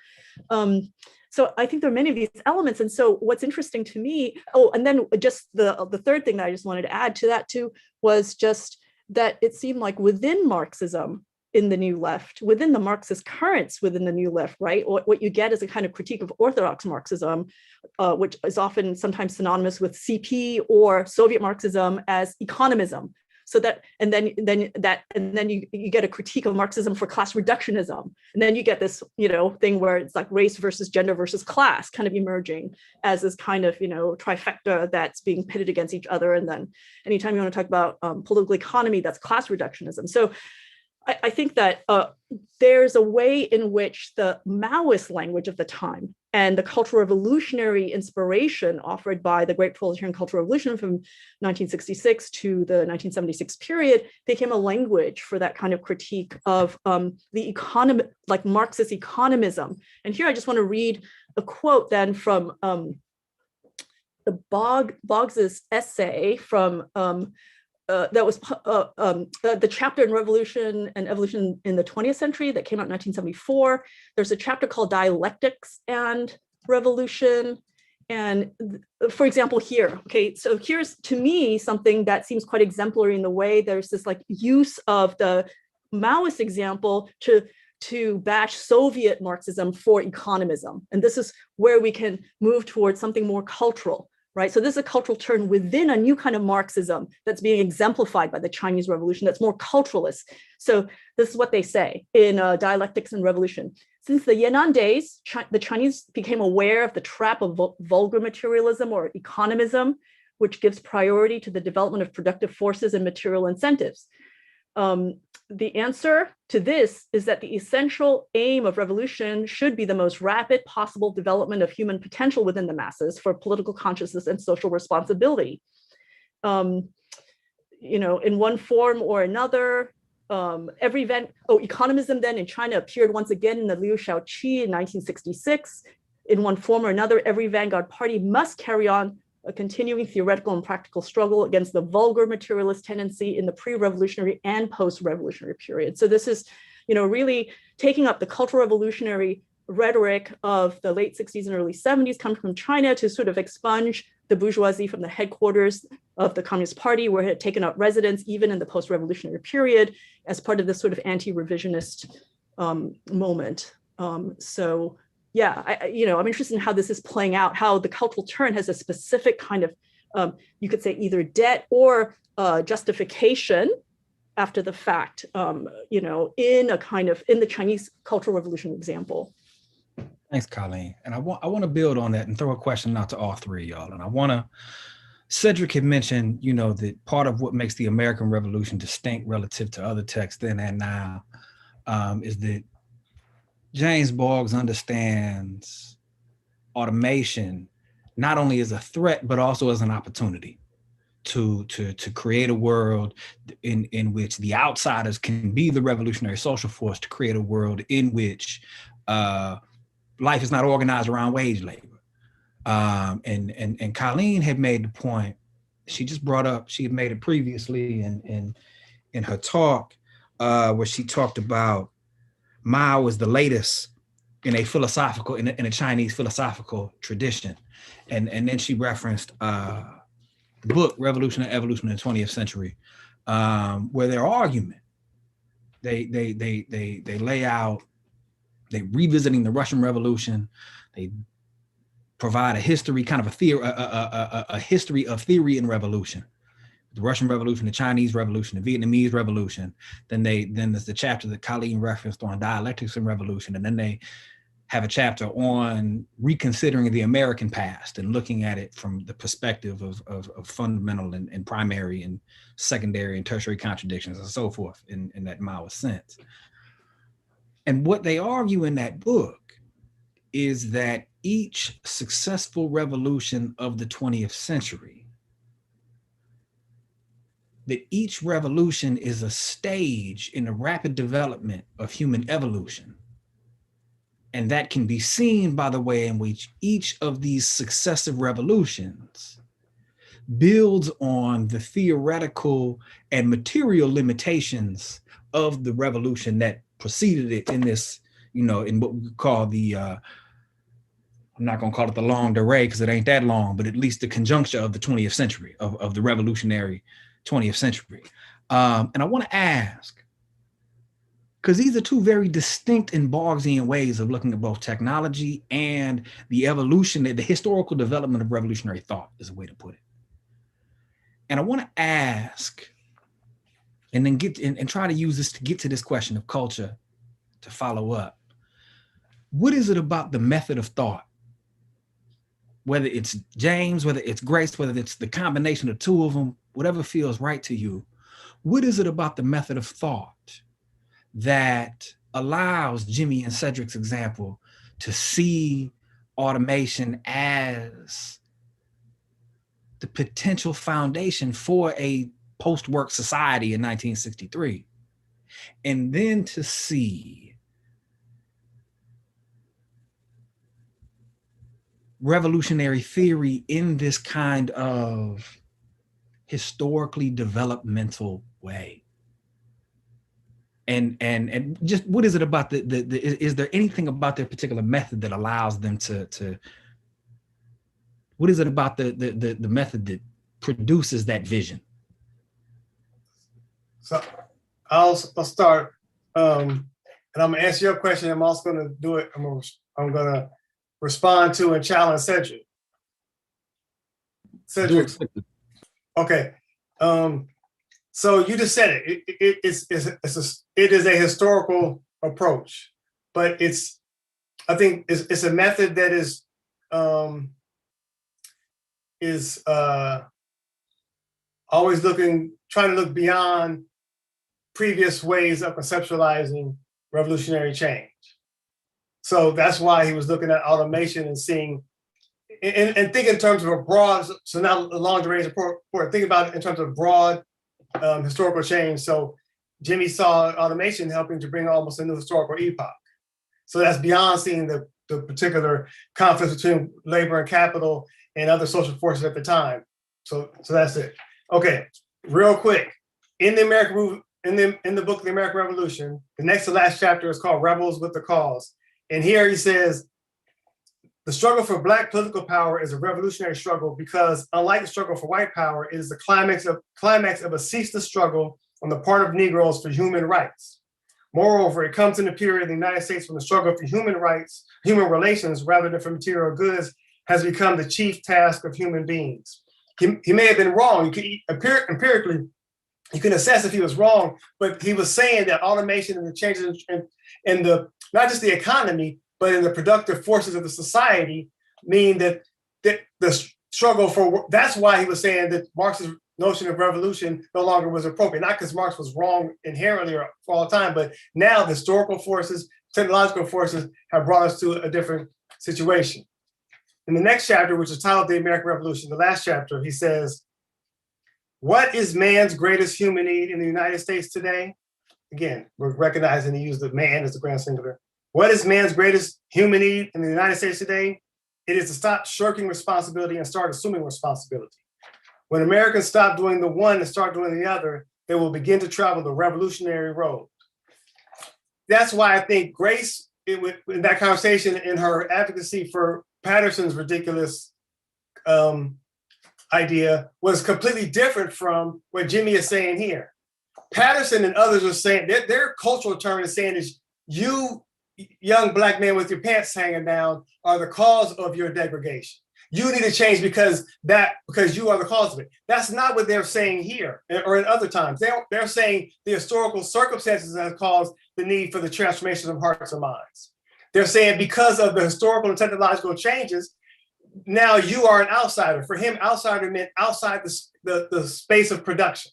So I think there are many of these elements. And so what's interesting to me, and then just the third thing that I just wanted to add to that too, was just that it seemed like within Marxism in the New Left, within the Marxist currents within the New Left, right, what you get is a kind of critique of Orthodox Marxism, which is often sometimes synonymous with CP or Soviet Marxism as economism. So that, and then you get a critique of Marxism for class reductionism. And then you get this, thing where it's like race versus gender versus class kind of emerging as this kind of, trifecta that's being pitted against each other. And then anytime you want to talk about political economy, that's class reductionism. So I think that there's a way in which the Maoist language of the time and the cultural revolutionary inspiration offered by the Great Proletarian Cultural Revolution from 1966 to the 1976 period became a language for that kind of critique of the economy, like Marxist economism. And here I just want to read a quote then from the Boggs' essay from that was the chapter in Revolution and Evolution in the 20th Century that came out in 1974. There's a chapter called Dialectics and Revolution. And for example, here, okay, so here's to me something that seems quite exemplary in the way there's this use of the Maoist example to bash Soviet Marxism for economism. And this is where we can move towards something more cultural. Right. So this is a cultural turn within a new kind of Marxism that's being exemplified by the Chinese Revolution that's more culturalist. So this is what they say in Dialectics and Revolution. Since the Yan'an days, the Chinese became aware of the trap of vulgar materialism or economism, which gives priority to the development of productive forces and material incentives. The answer to this is that the essential aim of revolution should be the most rapid possible development of human potential within the masses for political consciousness and social responsibility. In one form or another, every event, economism then in China appeared once again in the Liu Shaoqi in 1966. In one form or another, every vanguard party must carry on a continuing theoretical and practical struggle against the vulgar materialist tendency in the pre-revolutionary and post-revolutionary period. So this is, really taking up the cultural revolutionary rhetoric of the late 60s and early 70s coming from China to sort of expunge the bourgeoisie from the headquarters of the Communist Party, where it had taken up residence even in the post-revolutionary period as part of this sort of anti-revisionist moment. Yeah, I'm interested in how this is playing out, how the cultural turn has a specific kind of, you could say either debt or justification after the fact, in the Chinese Cultural Revolution example. Thanks, Colleen. And I want to build on that and throw a question out to all three of y'all. And Cedric had mentioned, that part of what makes the American Revolution distinct relative to other texts then and now is that James Boggs understands automation not only as a threat, but also as an opportunity to create a world in which the outsiders can be the revolutionary social force, to create a world in which life is not organized around wage labor. And Colleen had made the point, she just brought up, she had made it previously in her talk, where she talked about Mao was the latest in a philosophical, in a Chinese philosophical tradition. And then she referenced the book, Revolution and Evolution in the 20th Century, where their argument, they lay out, they revisiting the Russian Revolution, they provide a history, kind of a history of theory and revolution. The Russian Revolution, the Chinese Revolution, the Vietnamese Revolution. Then there's the chapter that Colleen referenced on dialectics and revolution. And then they have a chapter on reconsidering the American past and looking at it from the perspective of fundamental and primary and secondary and tertiary contradictions and so forth in that Maoist sense. And what they argue in that book is that each successful revolution of the 20th century, that each revolution is a stage in the rapid development of human evolution. And that can be seen by the way in which each of these successive revolutions builds on the theoretical and material limitations of the revolution that preceded it in this, in what we call the, I'm not gonna call it the longue durée because it ain't that long, but at least the conjuncture of the 20th century, of the revolutionary 20th century. And I wanna ask, because these are two very distinct and Boggsian ways of looking at both technology and the evolution, the historical development of revolutionary thought is a way to put it. And I want to ask, and then and try to use this to get to this question of culture to follow up. What is it about the method of thought, whether it's James, whether it's Grace, whether it's the combination of two of them, whatever feels right to you, what is it about the method of thought that allows Jimmy and Cedric's example to see automation as the potential foundation for a post-work society in 1963, and then to see revolutionary theory in this kind of historically developmental way? And just what is it about is there anything about their particular method that allows them to what is it about the method that produces that vision? So I'll start, and I'm gonna answer your question. I'm also gonna do it. I'm gonna respond to and challenge Cedric. Cedric. Okay. So you just said it. It is a historical approach, but I think it's a method that is always trying to look beyond previous ways of conceptualizing revolutionary change. So that's why he was looking at automation and seeing, and think in terms of a broad. So now the long duration report. Think about it in terms of broad historical change. So Jimmy saw automation helping to bring almost a new historical epoch. So that's beyond seeing the particular conflicts between labor and capital and other social forces at the time. So that's it. Okay, real quick. In the book, The American Revolution, the next to last chapter is called Rebels with the Cause. And here he says, the struggle for Black political power is a revolutionary struggle because, unlike the struggle for white power, it is the climax of a ceaseless struggle on the part of Negroes for human rights. Moreover, it comes in a period in the United States when the struggle for human rights, human relations, rather than for material goods, has become the chief task of human beings. He may have been wrong. Empirically, you can assess if he was wrong, but he was saying that automation and the changes in the, not just the economy, but in the productive forces of the society mean that the struggle for, that's why he was saying that Marx's notion of revolution no longer was appropriate, not because Marx was wrong inherently or for all time, but now the historical forces, technological forces have brought us to a different situation. In the next chapter, which is titled The American Revolution, the last chapter, he says, what is man's greatest human need in the United States today? Again, we're recognizing he used the man as the grand singular. What is man's greatest human need in the United States today? It is to stop shirking responsibility and start assuming responsibility. When Americans stop doing the one and start doing the other, they will begin to travel the revolutionary road. That's why I think Grace in that conversation, in her advocacy for Patterson's ridiculous idea, was completely different from what Jimmy is saying here. Patterson and others are saying their cultural term is saying is, you young Black men with your pants hanging down are the cause of your degradation. You need to change because you are the cause of it. That's not what they're saying here or in other times. They're saying the historical circumstances that have caused the need for the transformation of hearts and minds. They're saying because of the historical and technological changes, now you are an outsider. For him, outsider meant outside the space of production.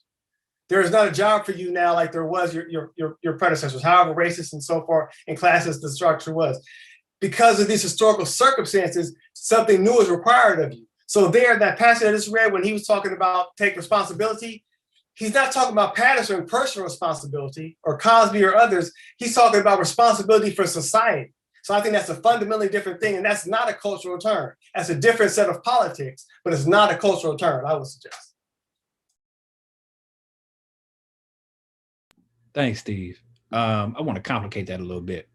There is not a job for you now like there was your predecessors, however racist and so forth and classist the structure was. Because of these historical circumstances, something new is required of you. So there, that passage I just read when he was talking about take responsibility, he's not talking about Patterson personal responsibility or Cosby or others. He's talking about responsibility for society. So I think that's a fundamentally different thing. And that's not a cultural term. That's a different set of politics, but it's not a cultural term, I would suggest. Thanks, Steve. I want to complicate that a little bit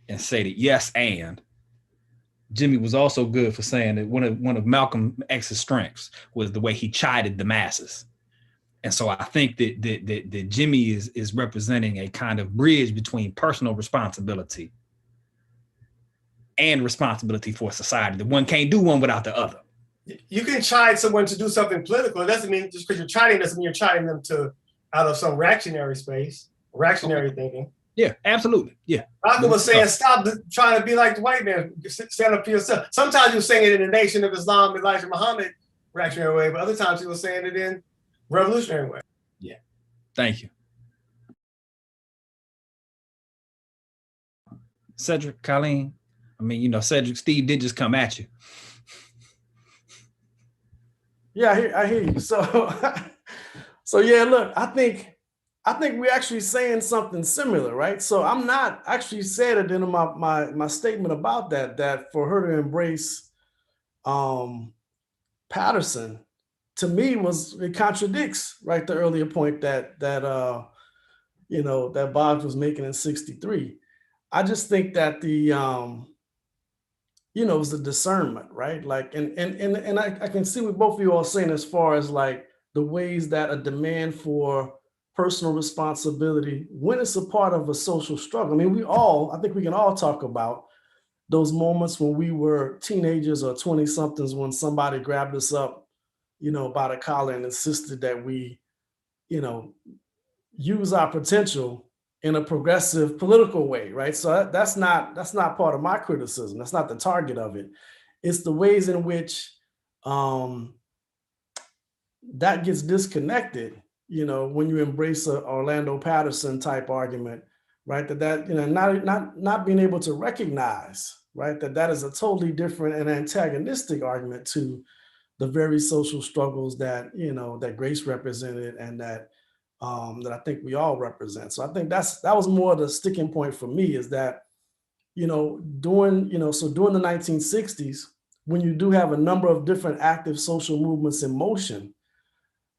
and say that yes, and Jimmy was also good for saying that one of Malcolm X's strengths was the way he chided the masses. And so I think that Jimmy is representing a kind of bridge between personal responsibility and responsibility for society. The one can't do one without the other. You can chide someone to do something political. It doesn't mean just because you're chiding doesn't mean you're chiding them out of some reactionary space, reactionary thinking. Yeah, absolutely. Yeah. Malcolm was saying, stop trying to be like the white man. Stand up for yourself. Sometimes he was saying it in the Nation of Islam, Elijah Muhammad reactionary way, but other times he was saying it in revolutionary way. Yeah. Thank you. Cedric, Colleen. I mean, Cedric, Steve did just come at you. Yeah, I hear you. So yeah, look, I think we're actually saying something similar, right? So I'm not actually said it in my statement about that for her to embrace Patterson, to me it contradicts, right, the earlier point that Boggs was making in 63. I just think that it was the discernment, right? Like, and I can see what both of you are saying as far as like the ways that a demand for personal responsibility, when it's a part of a social struggle. I mean, I think we can all talk about those moments when we were teenagers or 20-somethings when somebody grabbed us up, by the collar and insisted that we, use our potential in a progressive political way, right? So that's not part of my criticism. That's not the target of it. It's the ways in which that gets disconnected, when you embrace a Orlando Patterson type argument, right? Not being able to recognize, right, that is a totally different and antagonistic argument to the very social struggles that that Grace represented and that I think we all represent. So I think that was more the sticking point for me, is that during the 1960s, when you do have a number of different active social movements in motion,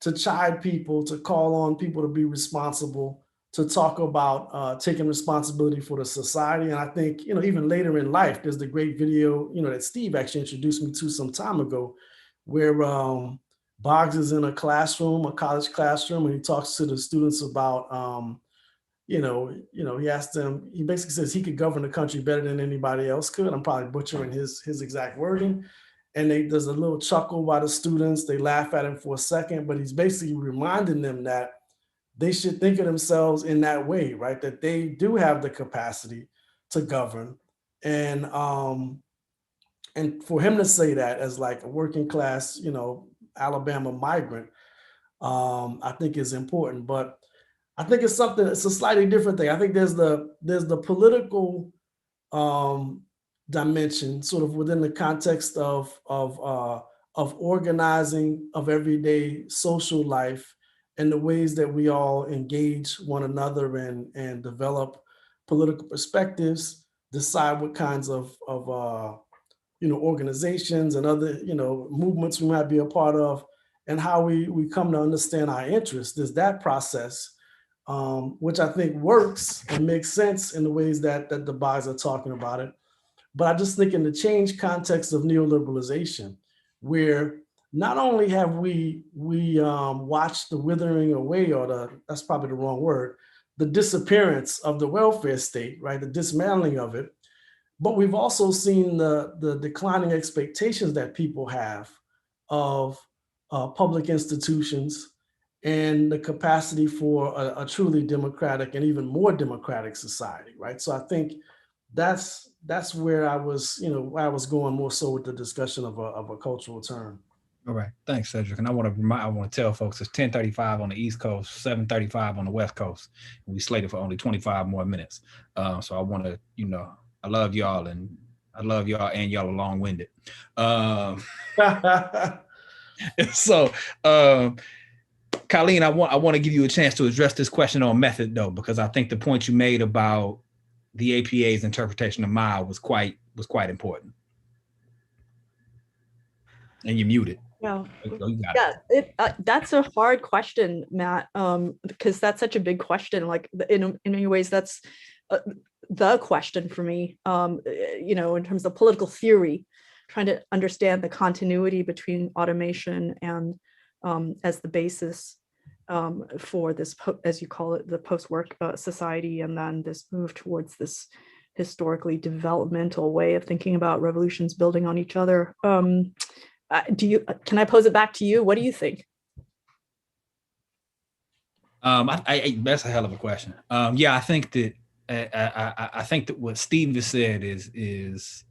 to chide people, to call on people to be responsible, to talk about taking responsibility for the society. And I think, even later in life, there's the great video, that Steve actually introduced me to some time ago, where Boggs is in a college classroom, and he talks to the students about, he asked them, he basically says he could govern the country better than anybody else could. I'm probably butchering his exact wording. And there's a little chuckle by the students. They laugh at him for a second, but he's basically reminding them that they should think of themselves in that way, right? That they do have the capacity to govern. And for him to say that as like a working class, Alabama migrant, I think is important. But I think it's a slightly different thing. I think there's the political dimension sort of within the context of organizing, of everyday social life, and the ways that we all engage one another and develop political perspectives, decide what kinds of organizations and other movements we might be a part of, and how we come to understand our interests. There's that process which I think works and makes sense in the ways that the Boggs are talking about it. But I just think in the change context of neoliberalization, where not only have we watched the withering away, or that's probably the wrong word, the disappearance of the welfare state, right, the dismantling of it, but we've also seen the declining expectations that people have of public institutions and the capacity for a truly democratic and even more democratic society, right? So I think that's where I was, where I was going more so with the discussion of a cultural term. All right, thanks, Cedric. And I want to tell folks it's 10:35 on the East Coast, 7:35 on the West Coast. We slated for only 25 more minutes. So I want to, I love y'all, and y'all are long-winded. So, Colleen, I want to give you a chance to address this question on method, though, because I think the point you made about the APA's interpretation of Mao was quite important. And you're muted. Yeah, that's a hard question, Matt, because that's such a big question. Like in many ways, that's the question for me. In terms of political theory, trying to understand the continuity between automation and as the basis for this, as you call it, the post-war society, and then this move towards this historically developmental way of thinking about revolutions building on each other. Can I pose it back to you? What do you think? That's a hell of a question. I think that I think that what Steve has said is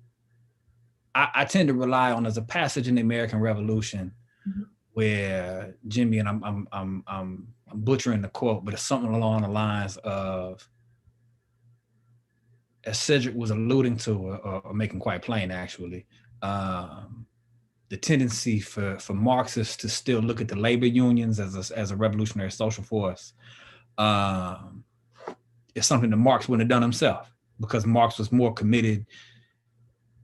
I tend to rely on as a passage in the American Revolution, mm-hmm. where Jimmy, and I'm butchering the quote, but it's something along the lines of, as Cedric was alluding to, or making quite plain actually, the tendency for Marxists to still look at the labor unions as a revolutionary social force is something that Marx wouldn't have done himself, because Marx was more committed.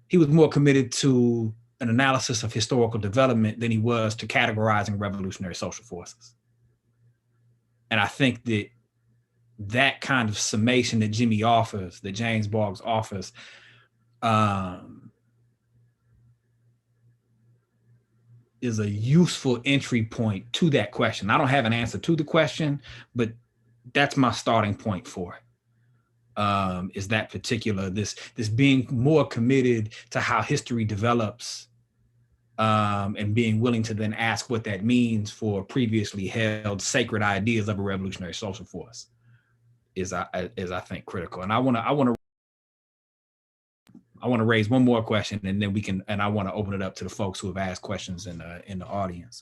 He was more committed to an analysis of historical development than he was to categorizing revolutionary social forces. And I think that kind of summation that Jimmy offers, that James Boggs offers, is a useful entry point to that question. I don't have an answer to the question, but that's my starting point for it. Is that particular, this being more committed to how history develops, and being willing to then ask what that means for previously held sacred ideas of a revolutionary social force is I think critical. And I want to raise one more question, and then I want to open it up to the folks who have asked questions in the audience.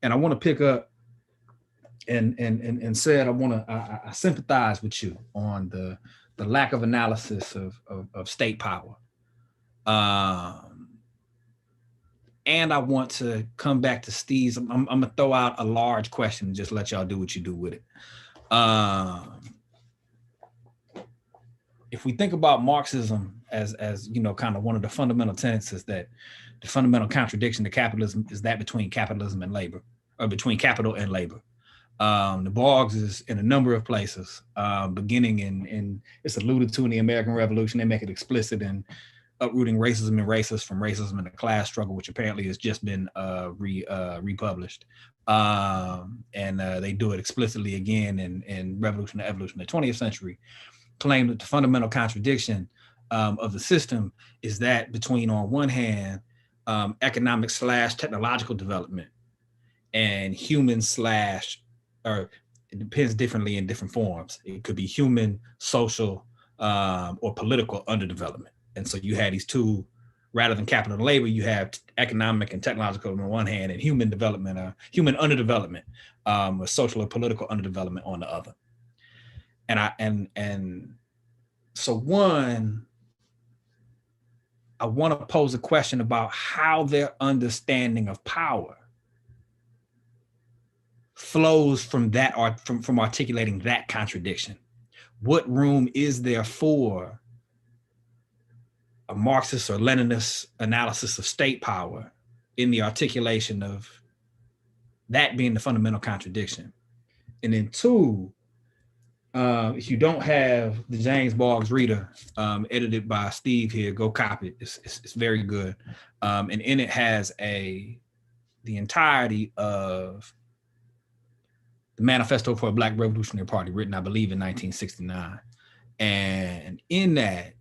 And I want to pick up and said, I sympathize with you on the lack of analysis of state power. And I want to come back to Steve's. I'm gonna throw out a large question and just let y'all do what you do with it. If we think about Marxism as kind of one of the fundamental tenets, is that the fundamental contradiction to capitalism is that between capitalism and labor, or between capital and labor. The Boggs is in a number of places, beginning in it's alluded to in the American Revolution. They make it explicit in Uprooting Racism and Racists from Racism and the Class Struggle, which apparently has just been republished. And they do it explicitly again in Revolution and Evolution of the 20th Century, claim that the fundamental contradiction of the system is that between, on one hand, economic / technological development and human / or it depends differently in different forms. It could be human, social, or political underdevelopment. And so you had these two, rather than capital and labor, you have economic and technological on one hand, and human development, human underdevelopment, or social or political underdevelopment on the other. And so one, I want to pose a question about how their understanding of power flows from that, or from articulating that contradiction. What room is there for a Marxist or Leninist analysis of state power in the articulation of that being the fundamental contradiction? And then two, If you don't have the James Boggs reader, edited by Steve here, go copy it. It's very good. And in it has the entirety of the Manifesto for a Black Revolutionary Party, written, I believe, in 1969. And in that,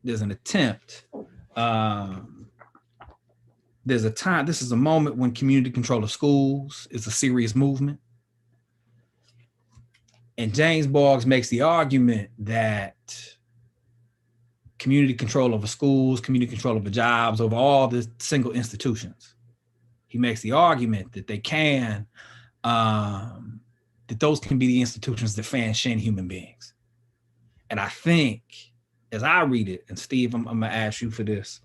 there's an attempt. There's a time, this is a moment when community control of schools is a serious movement. And James Boggs makes the argument that community control over schools, community control over jobs, over all the single institutions. He makes the argument that they can, that those can be the institutions that fan human beings. And I think, as I read it, and Steve, I'm gonna ask you for this,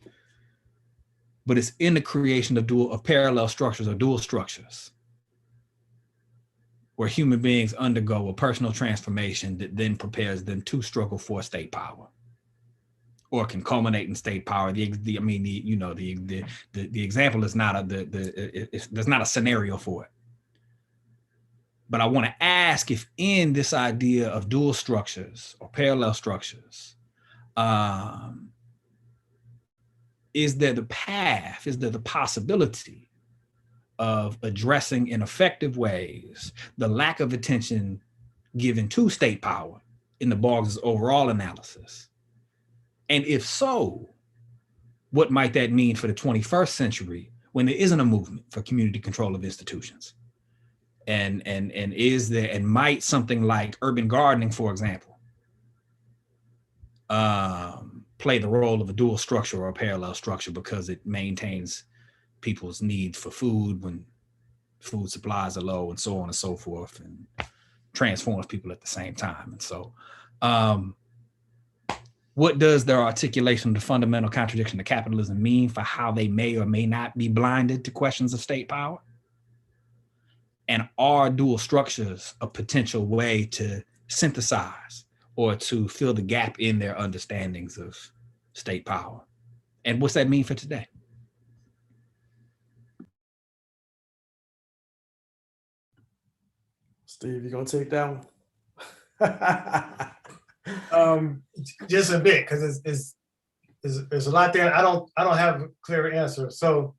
but it's in the creation of parallel structures or dual structures, where human beings undergo a personal transformation that then prepares them to struggle for state power, or can culminate in state power. The example is not there's not a scenario for it. But I want to ask if in this idea of dual structures or parallel structures, is there the path, is there the possibility of addressing in effective ways the lack of attention given to state power in the Boggs' overall analysis? And if so, what might that mean for the 21st century when there isn't a movement for community control of institutions? And is there, and might something like urban gardening, for example, play the role of a dual structure or a parallel structure because it maintains people's need for food when food supplies are low and so on and so forth, and transforms people at the same time? And so what does their articulation of the fundamental contradiction to capitalism mean for how they may or may not be blinded to questions of state power? And are dual structures a potential way to synthesize or to fill the gap in their understandings of state power? And what's that mean for today? Steve, you gonna take that one? Just a bit, because there's a lot there. I don't have a clear answer. So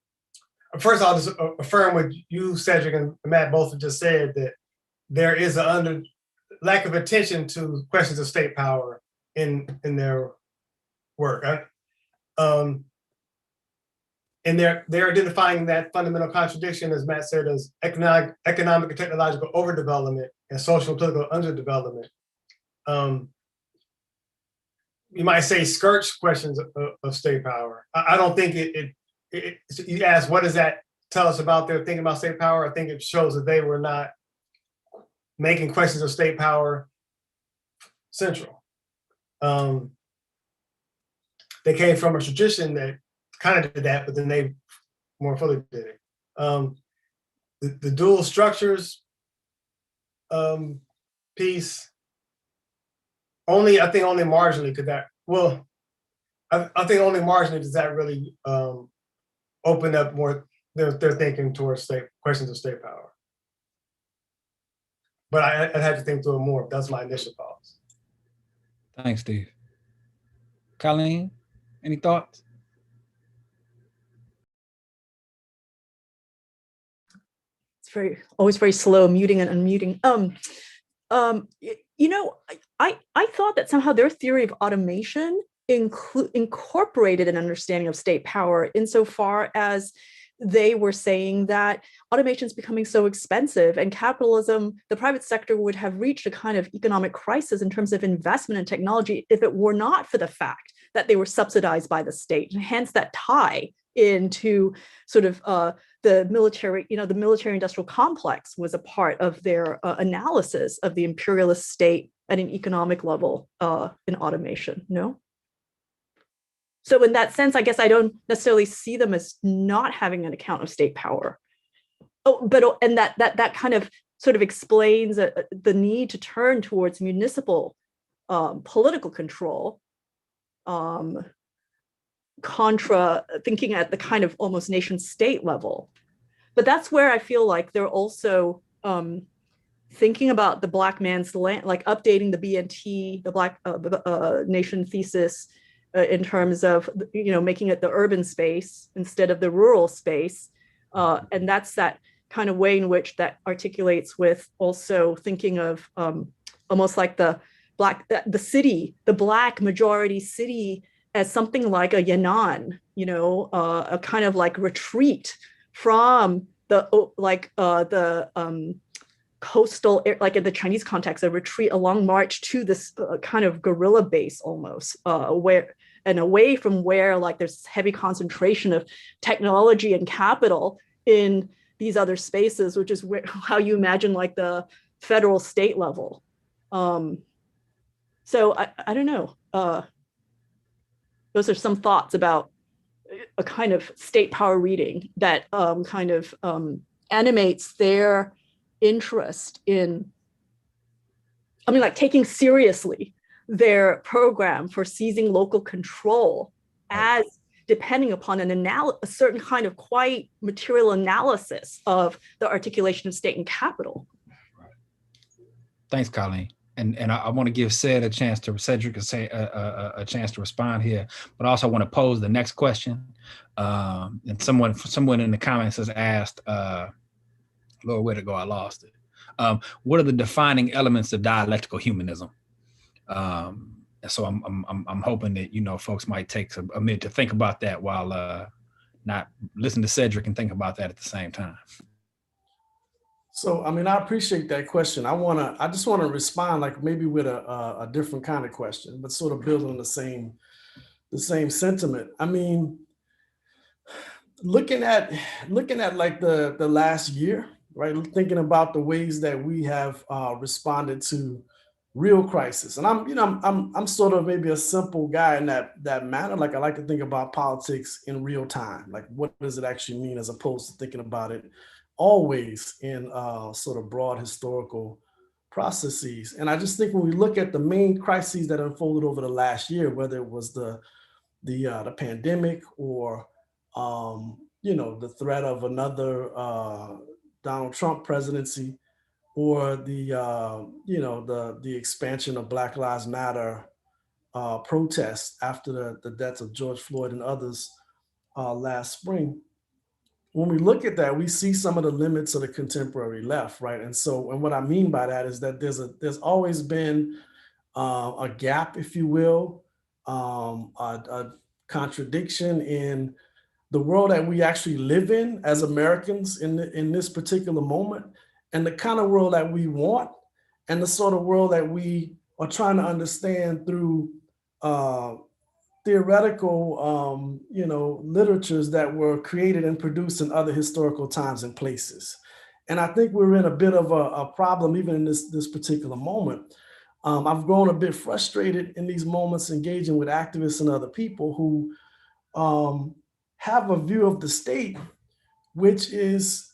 first, I'll just affirm what you, Cedric, and Matt both have just said, that there is a lack of attention to questions of state power in their work. And they're identifying that fundamental contradiction, as Matt said, as economic and technological overdevelopment and social and political underdevelopment. You might say skirts questions of state power. I don't think you ask, what does that tell us about their thinking about state power? I think it shows that they were not making questions of state power central. They came from a tradition that kind of did that, but then they more fully did it. The dual structures piece, I think only marginally could that, well, I think only marginally does that really open up more their thinking towards questions of state power. But I'd have to think through it more. That's my initial thoughts. Thanks, Steve. Colleen, any thoughts? It's always very slow muting and unmuting. I thought that somehow their theory of automation incorporated an understanding of state power, insofar as they were saying that automation is becoming so expensive, and capitalism, the private sector, would have reached a kind of economic crisis in terms of investment in technology if it were not for the fact that they were subsidized by the state. And hence that tie into sort of the military, the military industrial complex was a part of their analysis of the imperialist state at an economic level in automation, no? So in that sense, I guess I don't necessarily see them as not having an account of state power. And that kind of sort of explains the need to turn towards municipal political control, contra thinking at the kind of almost nation state level. But that's where I feel like they're also thinking about the Black man's land, like updating the BNT, the Black Nation thesis in terms of, making it the urban space instead of the rural space. And that's that kind of way in which that articulates with also thinking of almost like the city, the Black majority city, as something like a Yan'an, a kind of like retreat from the coastal, like in the Chinese context, a retreat, a long march to this kind of guerrilla base almost, away from where like there's heavy concentration of technology and capital in these other spaces, which is how you imagine like the federal state level. So I don't know. Those are some thoughts about a kind of state power reading that animates their interest in, like taking seriously their program for seizing local control as depending upon a certain kind of quite material analysis of the articulation of state and capital. Thanks, Colleen. And I want to give Cedric a chance to respond here, but also want to pose the next question. And someone in the comments has asked, Lord, where'd it go? I lost it. What are the defining elements of dialectical humanism? And so I'm hoping that folks might take a minute to think about that while not listen to Cedric and think about that at the same time. So, I appreciate that question. I just want to respond like maybe with a different kind of question, but sort of build on the same sentiment. Looking at like the last year, right? Thinking about the ways that we have responded to real crisis. And I'm sort of maybe a simple guy in that manner. Like I like to think about politics in real time. Like what does it actually mean, as opposed to thinking about it always in sort of broad historical processes. And I just think when we look at the main crises that unfolded over the last year, whether it was the pandemic or the threat of another Donald Trump presidency, or the expansion of Black Lives Matter protests after the deaths of George Floyd and others last spring. When we look at that, we see some of the limits of the contemporary left, right? And what I mean by that is that there's always been a gap, if you will, a contradiction in the world that we actually live in as Americans in this particular moment, and the kind of world that we want, and the sort of world that we are trying to understand through theoretical, literatures that were created and produced in other historical times and places. And I think we're in a bit of a problem even in this particular moment. I've grown a bit frustrated in these moments engaging with activists and other people who have a view of the state which is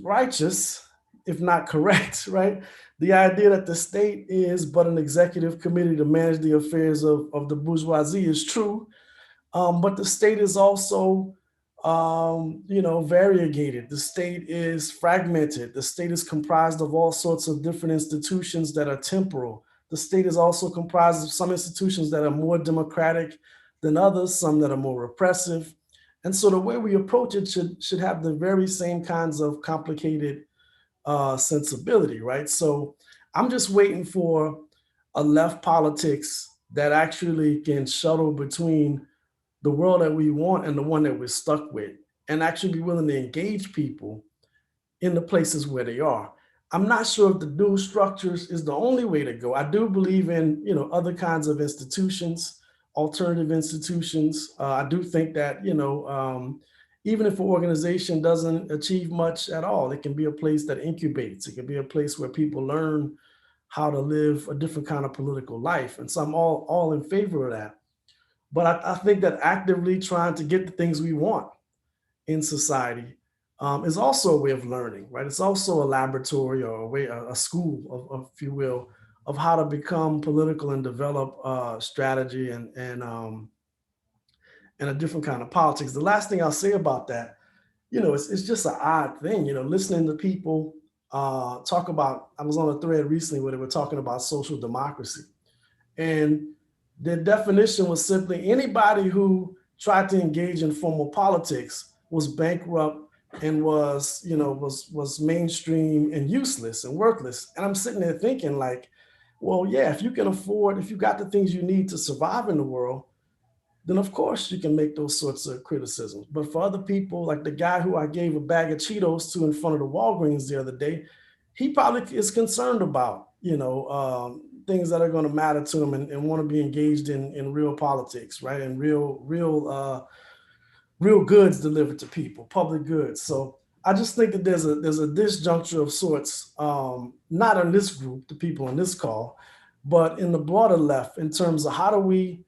righteous, if not correct, right? The idea that the state is but an executive committee to manage the affairs of the bourgeoisie is true, but the state is also, variegated. The state is fragmented. The state is comprised of all sorts of different institutions that are temporal. The state is also comprised of some institutions that are more democratic than others, some that are more repressive. And so the way we approach it should have the very same kinds of complicated sensibility, right? So I'm just waiting for a left politics that actually can shuttle between the world that we want and the one that we're stuck with, and actually be willing to engage people in the places where they are. I'm not sure if the dual structures is the only way to go. I do believe in, other kinds of institutions, alternative institutions. I do think that, even if an organization doesn't achieve much at all, it can be a place that incubates. It can be a place where people learn how to live a different kind of political life. And so I'm all in favor of that. But I think that actively trying to get the things we want in society is also a way of learning, right? It's also a laboratory or a school, if you will, of how to become political and develop strategy and a different kind of politics. The last thing I'll say about that, it's just an odd thing, listening to people talk about, I was on a thread recently where they were talking about social democracy. And the definition was simply anybody who tried to engage in formal politics was bankrupt and was, was mainstream and useless and worthless. And I'm sitting there thinking like, well, yeah, if you can afford, if you got the things you need to survive in the world, then of course you can make those sorts of criticisms. But for other people, like the guy who I gave a bag of Cheetos to in front of the Walgreens the other day, he probably is concerned about, things that are going to matter to him and want to be engaged in real politics, right? And real goods delivered to people, public goods. So I just think that there's a disjuncture of sorts, not in this group, the people on this call, but in the broader left in terms of how do we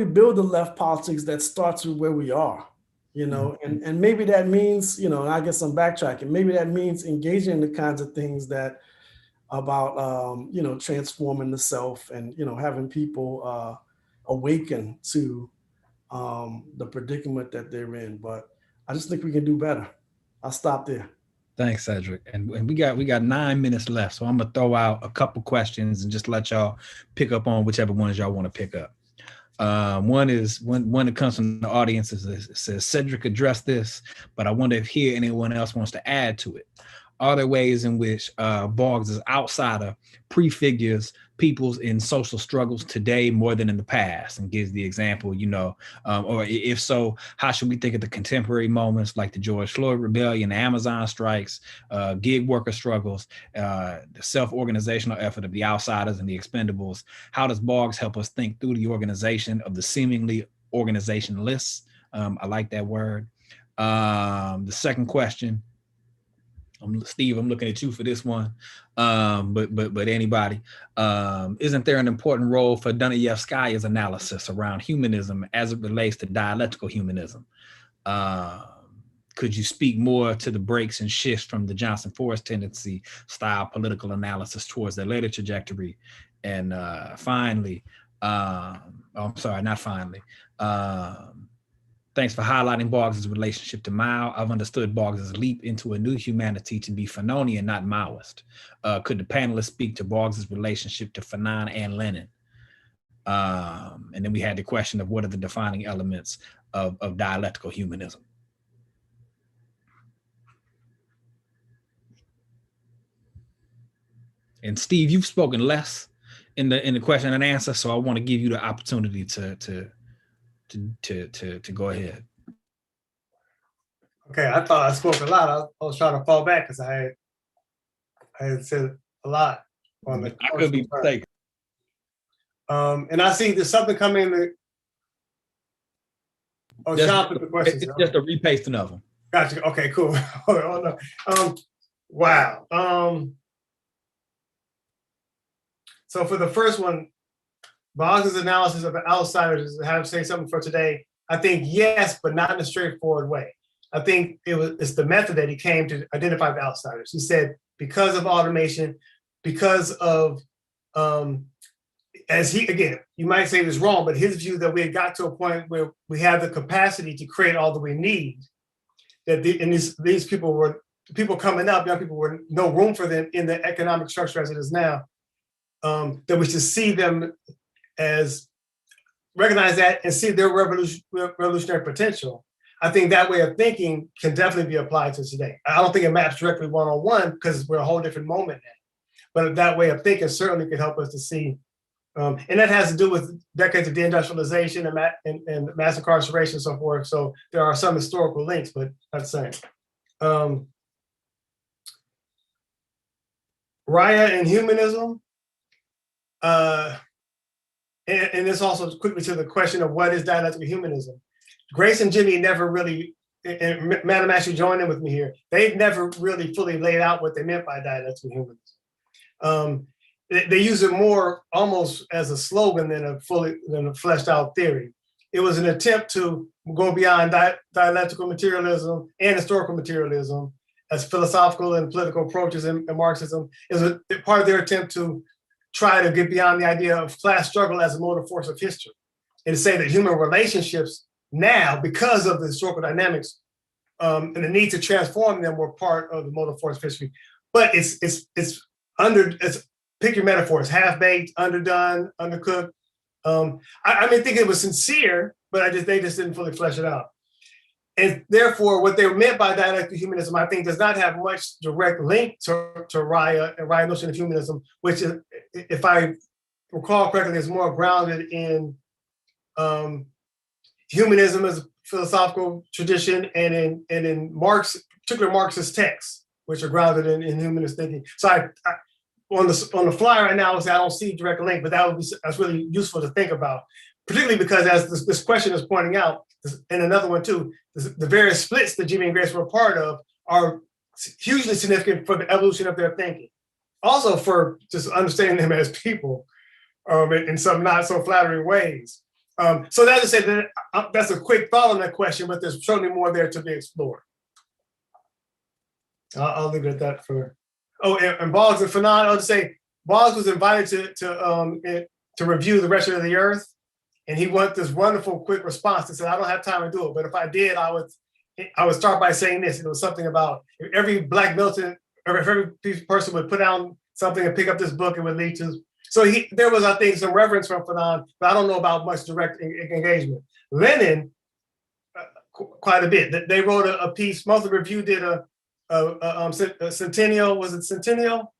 build a left politics that starts with where we are, and maybe that means, and I guess I'm backtracking, maybe that means engaging in the kinds of things that about, transforming the self and, having people awaken to the predicament that they're in. But I just think we can do better. I'll stop there. Thanks, Cedric. And we got 9 minutes left. So I'm gonna throw out a couple questions and just let y'all pick up on whichever ones y'all want to pick up. One that comes from the audience says Cedric addressed this, but I wonder if here anyone else wants to add to it. Are there ways in which Boggs' outsider prefigures people's in social struggles today more than in the past, and gives the example, or if so, how should we think of the contemporary moments like the George Floyd rebellion, the Amazon strikes, gig worker struggles, the self-organizational effort of the outsiders and the expendables? How does Boggs help us think through the organization of the seemingly organizationless? I like that word. The second question, Steve, I'm looking at you for this one, but anybody, isn't there an important role for Dunayevskaya's analysis around humanism as it relates to dialectical humanism? Could you speak more to the breaks and shifts from the Johnson-Forrest tendency style political analysis towards their later trajectory? And finally, thanks for highlighting Boggs' relationship to Mao. I've understood Boggs' leap into a new humanity to be Fanonian, not Maoist. Could the panelists speak to Boggs' relationship to Fanon and Lenin? And then we had the question of what are the defining elements of dialectical humanism? And Steve, you've spoken less in the question and answer, so I want to give you the opportunity to go ahead. Okay, I thought I spoke a lot. I was trying to fall back because I had said a lot on the. I could be mistaken. And I see there's something coming in the. Oh, Sean put the questions. It's just a repasting of them. Gotcha. Okay, cool. Hold on. Wow. So for the first one, Boggs' analysis of outsiders, have to say something for today. I think yes, but not in a straightforward way. I think it's the method that he came to identify the outsiders. He said, because of automation, because of, again, you might say this wrong, but his view that we had got to a point where we have the capacity to create all that we need, that these people coming up, young people, were no room for them in the economic structure as it is now, that we should see them as, recognize that and see their revolutionary potential. I think that way of thinking can definitely be applied to today. I don't think it maps directly one-on-one because we're a whole different moment now. But that way of thinking certainly could help us to see. And that has to do with decades of deindustrialization and mass incarceration and so forth. So there are some historical links, but not the same. Raya and humanism. And this also quickly to the question of what is dialectical humanism. Grace and Jimmy never really, and Madam actually joined in with me here, they've never really fully laid out what they meant by dialectical humanism. They use it more almost as a slogan than a fleshed out theory. It was an attempt to go beyond dialectical materialism and historical materialism as philosophical and political approaches in Marxism. Is a part of their attempt to try to get beyond the idea of class struggle as a motor force of history, and to say that human relationships now, because of the historical dynamics and the need to transform them, were part of the motor force of history. but it's pick your metaphors, half-baked, underdone, undercooked. I mean, think it was sincere, but they just didn't fully flesh it out. And therefore, what they meant by dialectical humanism, I think, does not have much direct link to Raya and Raya's notion of humanism, which is, if I recall correctly, is more grounded in humanism as a philosophical tradition and in Marx, particularly Marxist texts, which are grounded in humanist thinking. So I on the fly right now, I don't see direct link, but that's really useful to think about, particularly because as this question is pointing out, and another one too, the various splits that Jimmy and Grace were a part of are hugely significant for the evolution of their thinking. Also for just understanding them as people in some not so flattering ways. So that's to say that that's a quick thought on that question, but there's certainly more there to be explored. I'll leave it at that for. Oh, and Boggs and Fanon, I'll just say Boggs was invited to review The Wretched of the Earth, and he wanted this wonderful quick response that said, "I don't have time to do it, but if I did, I would start by saying this." And it was something about if every Black militant, or if every person would put down something and pick up this book, it would lead to. So there was, I think, some reverence from Fanon, but I don't know about much direct engagement. Lenin, quite a bit. They wrote a piece. Most of the review did a centennial. Was it centennial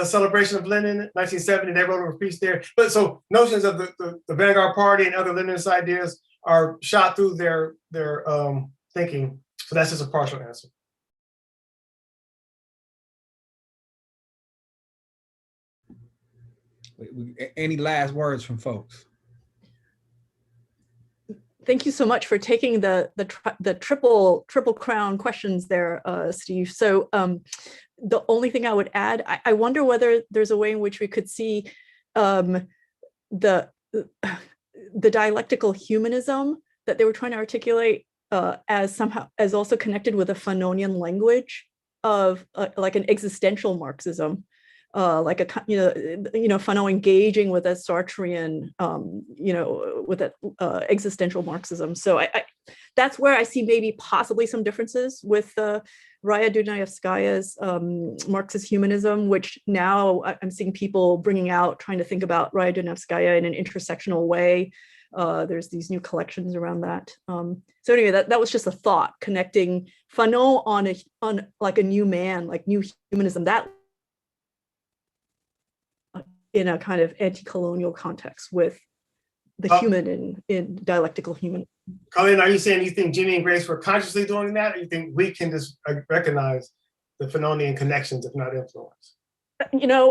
celebration of Lenin, 1970? They wrote a piece there. But so notions of the Vanguard Party and other Leninist ideas are shot through their thinking. So that's just a partial answer. Any last words from folks? Thank you so much for taking the triple crown questions there, Steve. So the only thing I would add, I wonder whether there's a way in which we could see the dialectical humanism that they were trying to articulate as also connected with a Fanonian language of like an existential Marxism. Like a Fanon engaging with a Sartrean, with that existential Marxism. So that's where I see maybe possibly some differences with Raya Dunayevskaya's Marxist humanism, which now I'm seeing people bringing out, trying to think about Raya Dunayevskaya in an intersectional way. There's these new collections around that. So anyway, that was just a thought, connecting Fanon on like a new man, like new humanism, that in a kind of anti-colonial context with the human in dialectical human. Colleen, are you saying you think Jimmy and Grace were consciously doing that, or you think we can just recognize the Fanonian connections, if not influence?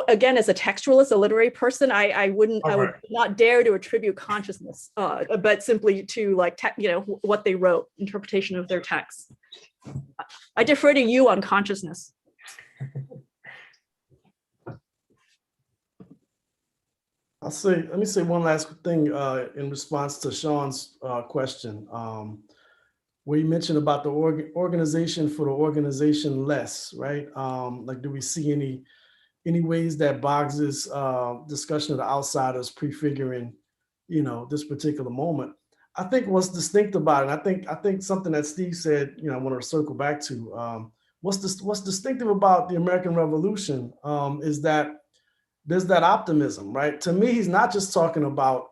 Again, as a textualist, a literary person, I would not dare to attribute consciousness, but simply to what they wrote, interpretation of their texts. I defer to you on consciousness. Let me say one last thing in response to Sean's question, where you mentioned about the organization for the organization less, right? Like, do we see any ways that Boggs's discussion of the outsiders prefiguring, this particular moment? I think what's distinct about it, I think something that Steve said, I want to circle back to, what's distinctive about the American Revolution is that there's that optimism, right? To me, he's not just talking about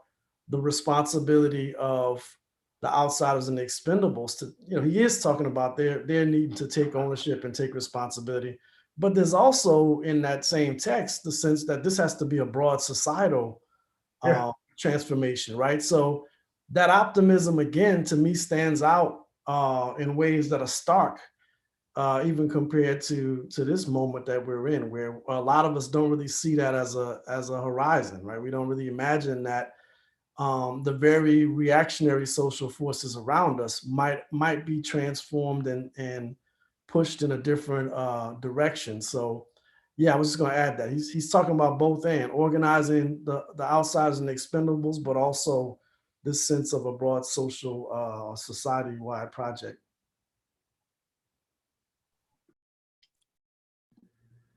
the responsibility of the outsiders and the expendables. He is talking about their need to take ownership and take responsibility. But there's also in that same text the sense that this has to be a broad societal transformation, right? So that optimism, again, to me, stands out in ways that are stark. Even compared to this moment that we're in, where a lot of us don't really see that as a horizon, right? We don't really imagine that the very reactionary social forces around us might be transformed and pushed in a different direction. So yeah, I was just going to add that he's talking about both and organizing the outsiders and the expendables, but also this sense of a broad social society-wide project.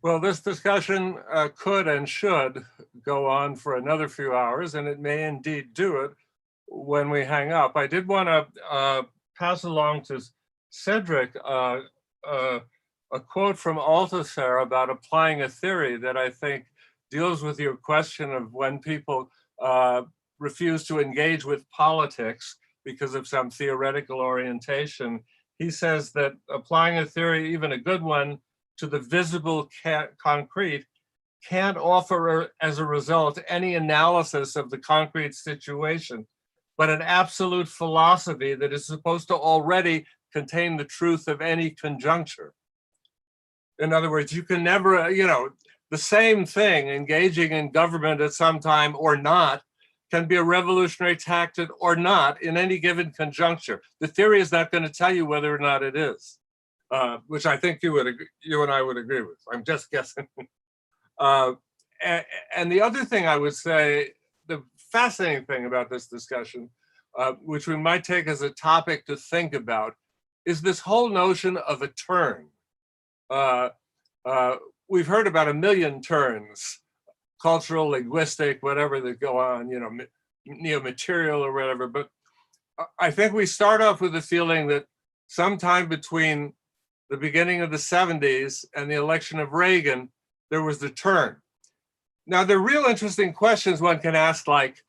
Well, this discussion could and should go on for another few hours, and it may indeed do it when we hang up. I did want to pass along to Cedric a quote from Althusser about applying a theory that I think deals with your question of when people refuse to engage with politics because of some theoretical orientation. He says that applying a theory, even a good one, to the visible concrete can't offer, as a result, any analysis of the concrete situation, but an absolute philosophy that is supposed to already contain the truth of any conjuncture. In other words, you can never, the same thing, engaging in government at some time or not, can be a revolutionary tactic or not in any given conjuncture. The theory is not going to tell you whether or not it is, which I think you and I would agree with. I'm just guessing. And the other thing I would say, the fascinating thing about this discussion, which we might take as a topic to think about, is this whole notion of a turn. We've heard about a million turns, cultural, linguistic, whatever that go on, neo-material or whatever. But I think we start off with the feeling that sometime between the beginning of the 70s and the election of Reagan, there was the turn. Now, the real interesting questions one can ask, like,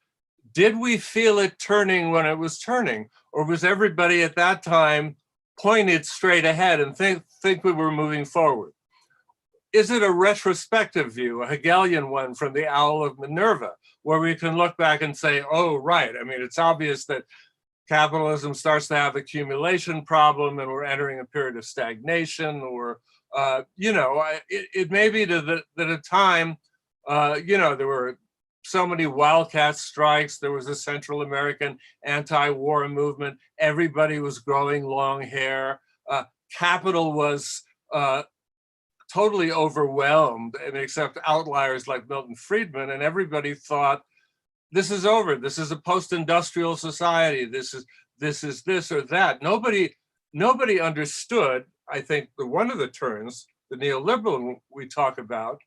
did we feel it turning when it was turning? Or was everybody at that time pointed straight ahead and think we were moving forward? Is it a retrospective view, a Hegelian one from the Owl of Minerva, where we can look back and say, oh, right. I mean, it's obvious that capitalism starts to have accumulation problem and we're entering a period of stagnation, or, it may be that at a time, there were so many wildcat strikes. There was a Central American anti-war movement. Everybody was growing long hair. Capital was totally overwhelmed, and except outliers like Milton Friedman, and everybody thought, this is over. This is a post-industrial society. This is this or that. Nobody understood. I think one of the turns, the neoliberal we talk about,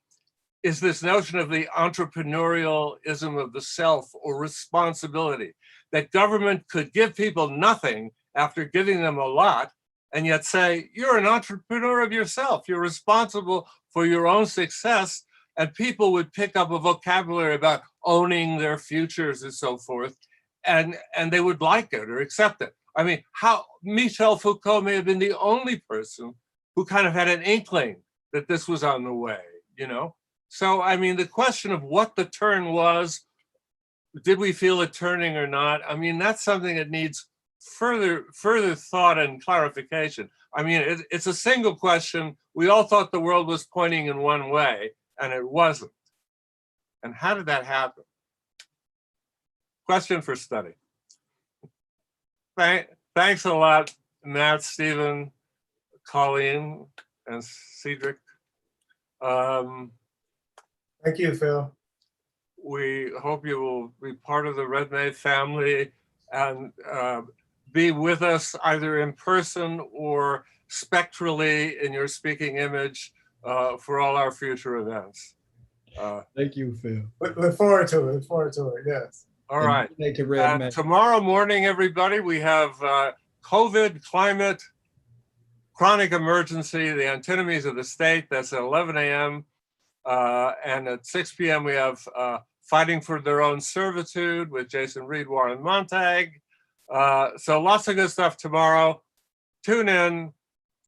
is this notion of the entrepreneurialism of the self, or responsibility, that government could give people nothing after giving them a lot, and yet say, you're an entrepreneur of yourself. You're responsible for your own success. And people would pick up a vocabulary about owning their futures and so forth, and they would like it or accept it. I mean, Michel Foucault may have been the only person who kind of had an inkling that this was on the way, So, I mean, the question of what the turn was, did we feel it turning or not? I mean, that's something that needs further thought and clarification. I mean, it's a single question. We all thought the world was pointing in one way, and it wasn't. And how did that happen? Question for study. Thanks a lot, Matt, Stephen, Colleen, and Cedric. Thank you, Phil. We hope you will be part of the RedMay family and be with us either in person or spectrally in your speaking image for all our future events. Thank you, Phil. Look forward to it. Yes. All right. And tomorrow morning, everybody, we have COVID, climate, chronic emergency, the antinomies of the state. That's at 11 a.m. And at 6 p.m. we have Fighting for Their Own Servitude with Jason Reed, Warren Montag. So lots of good stuff tomorrow. Tune in.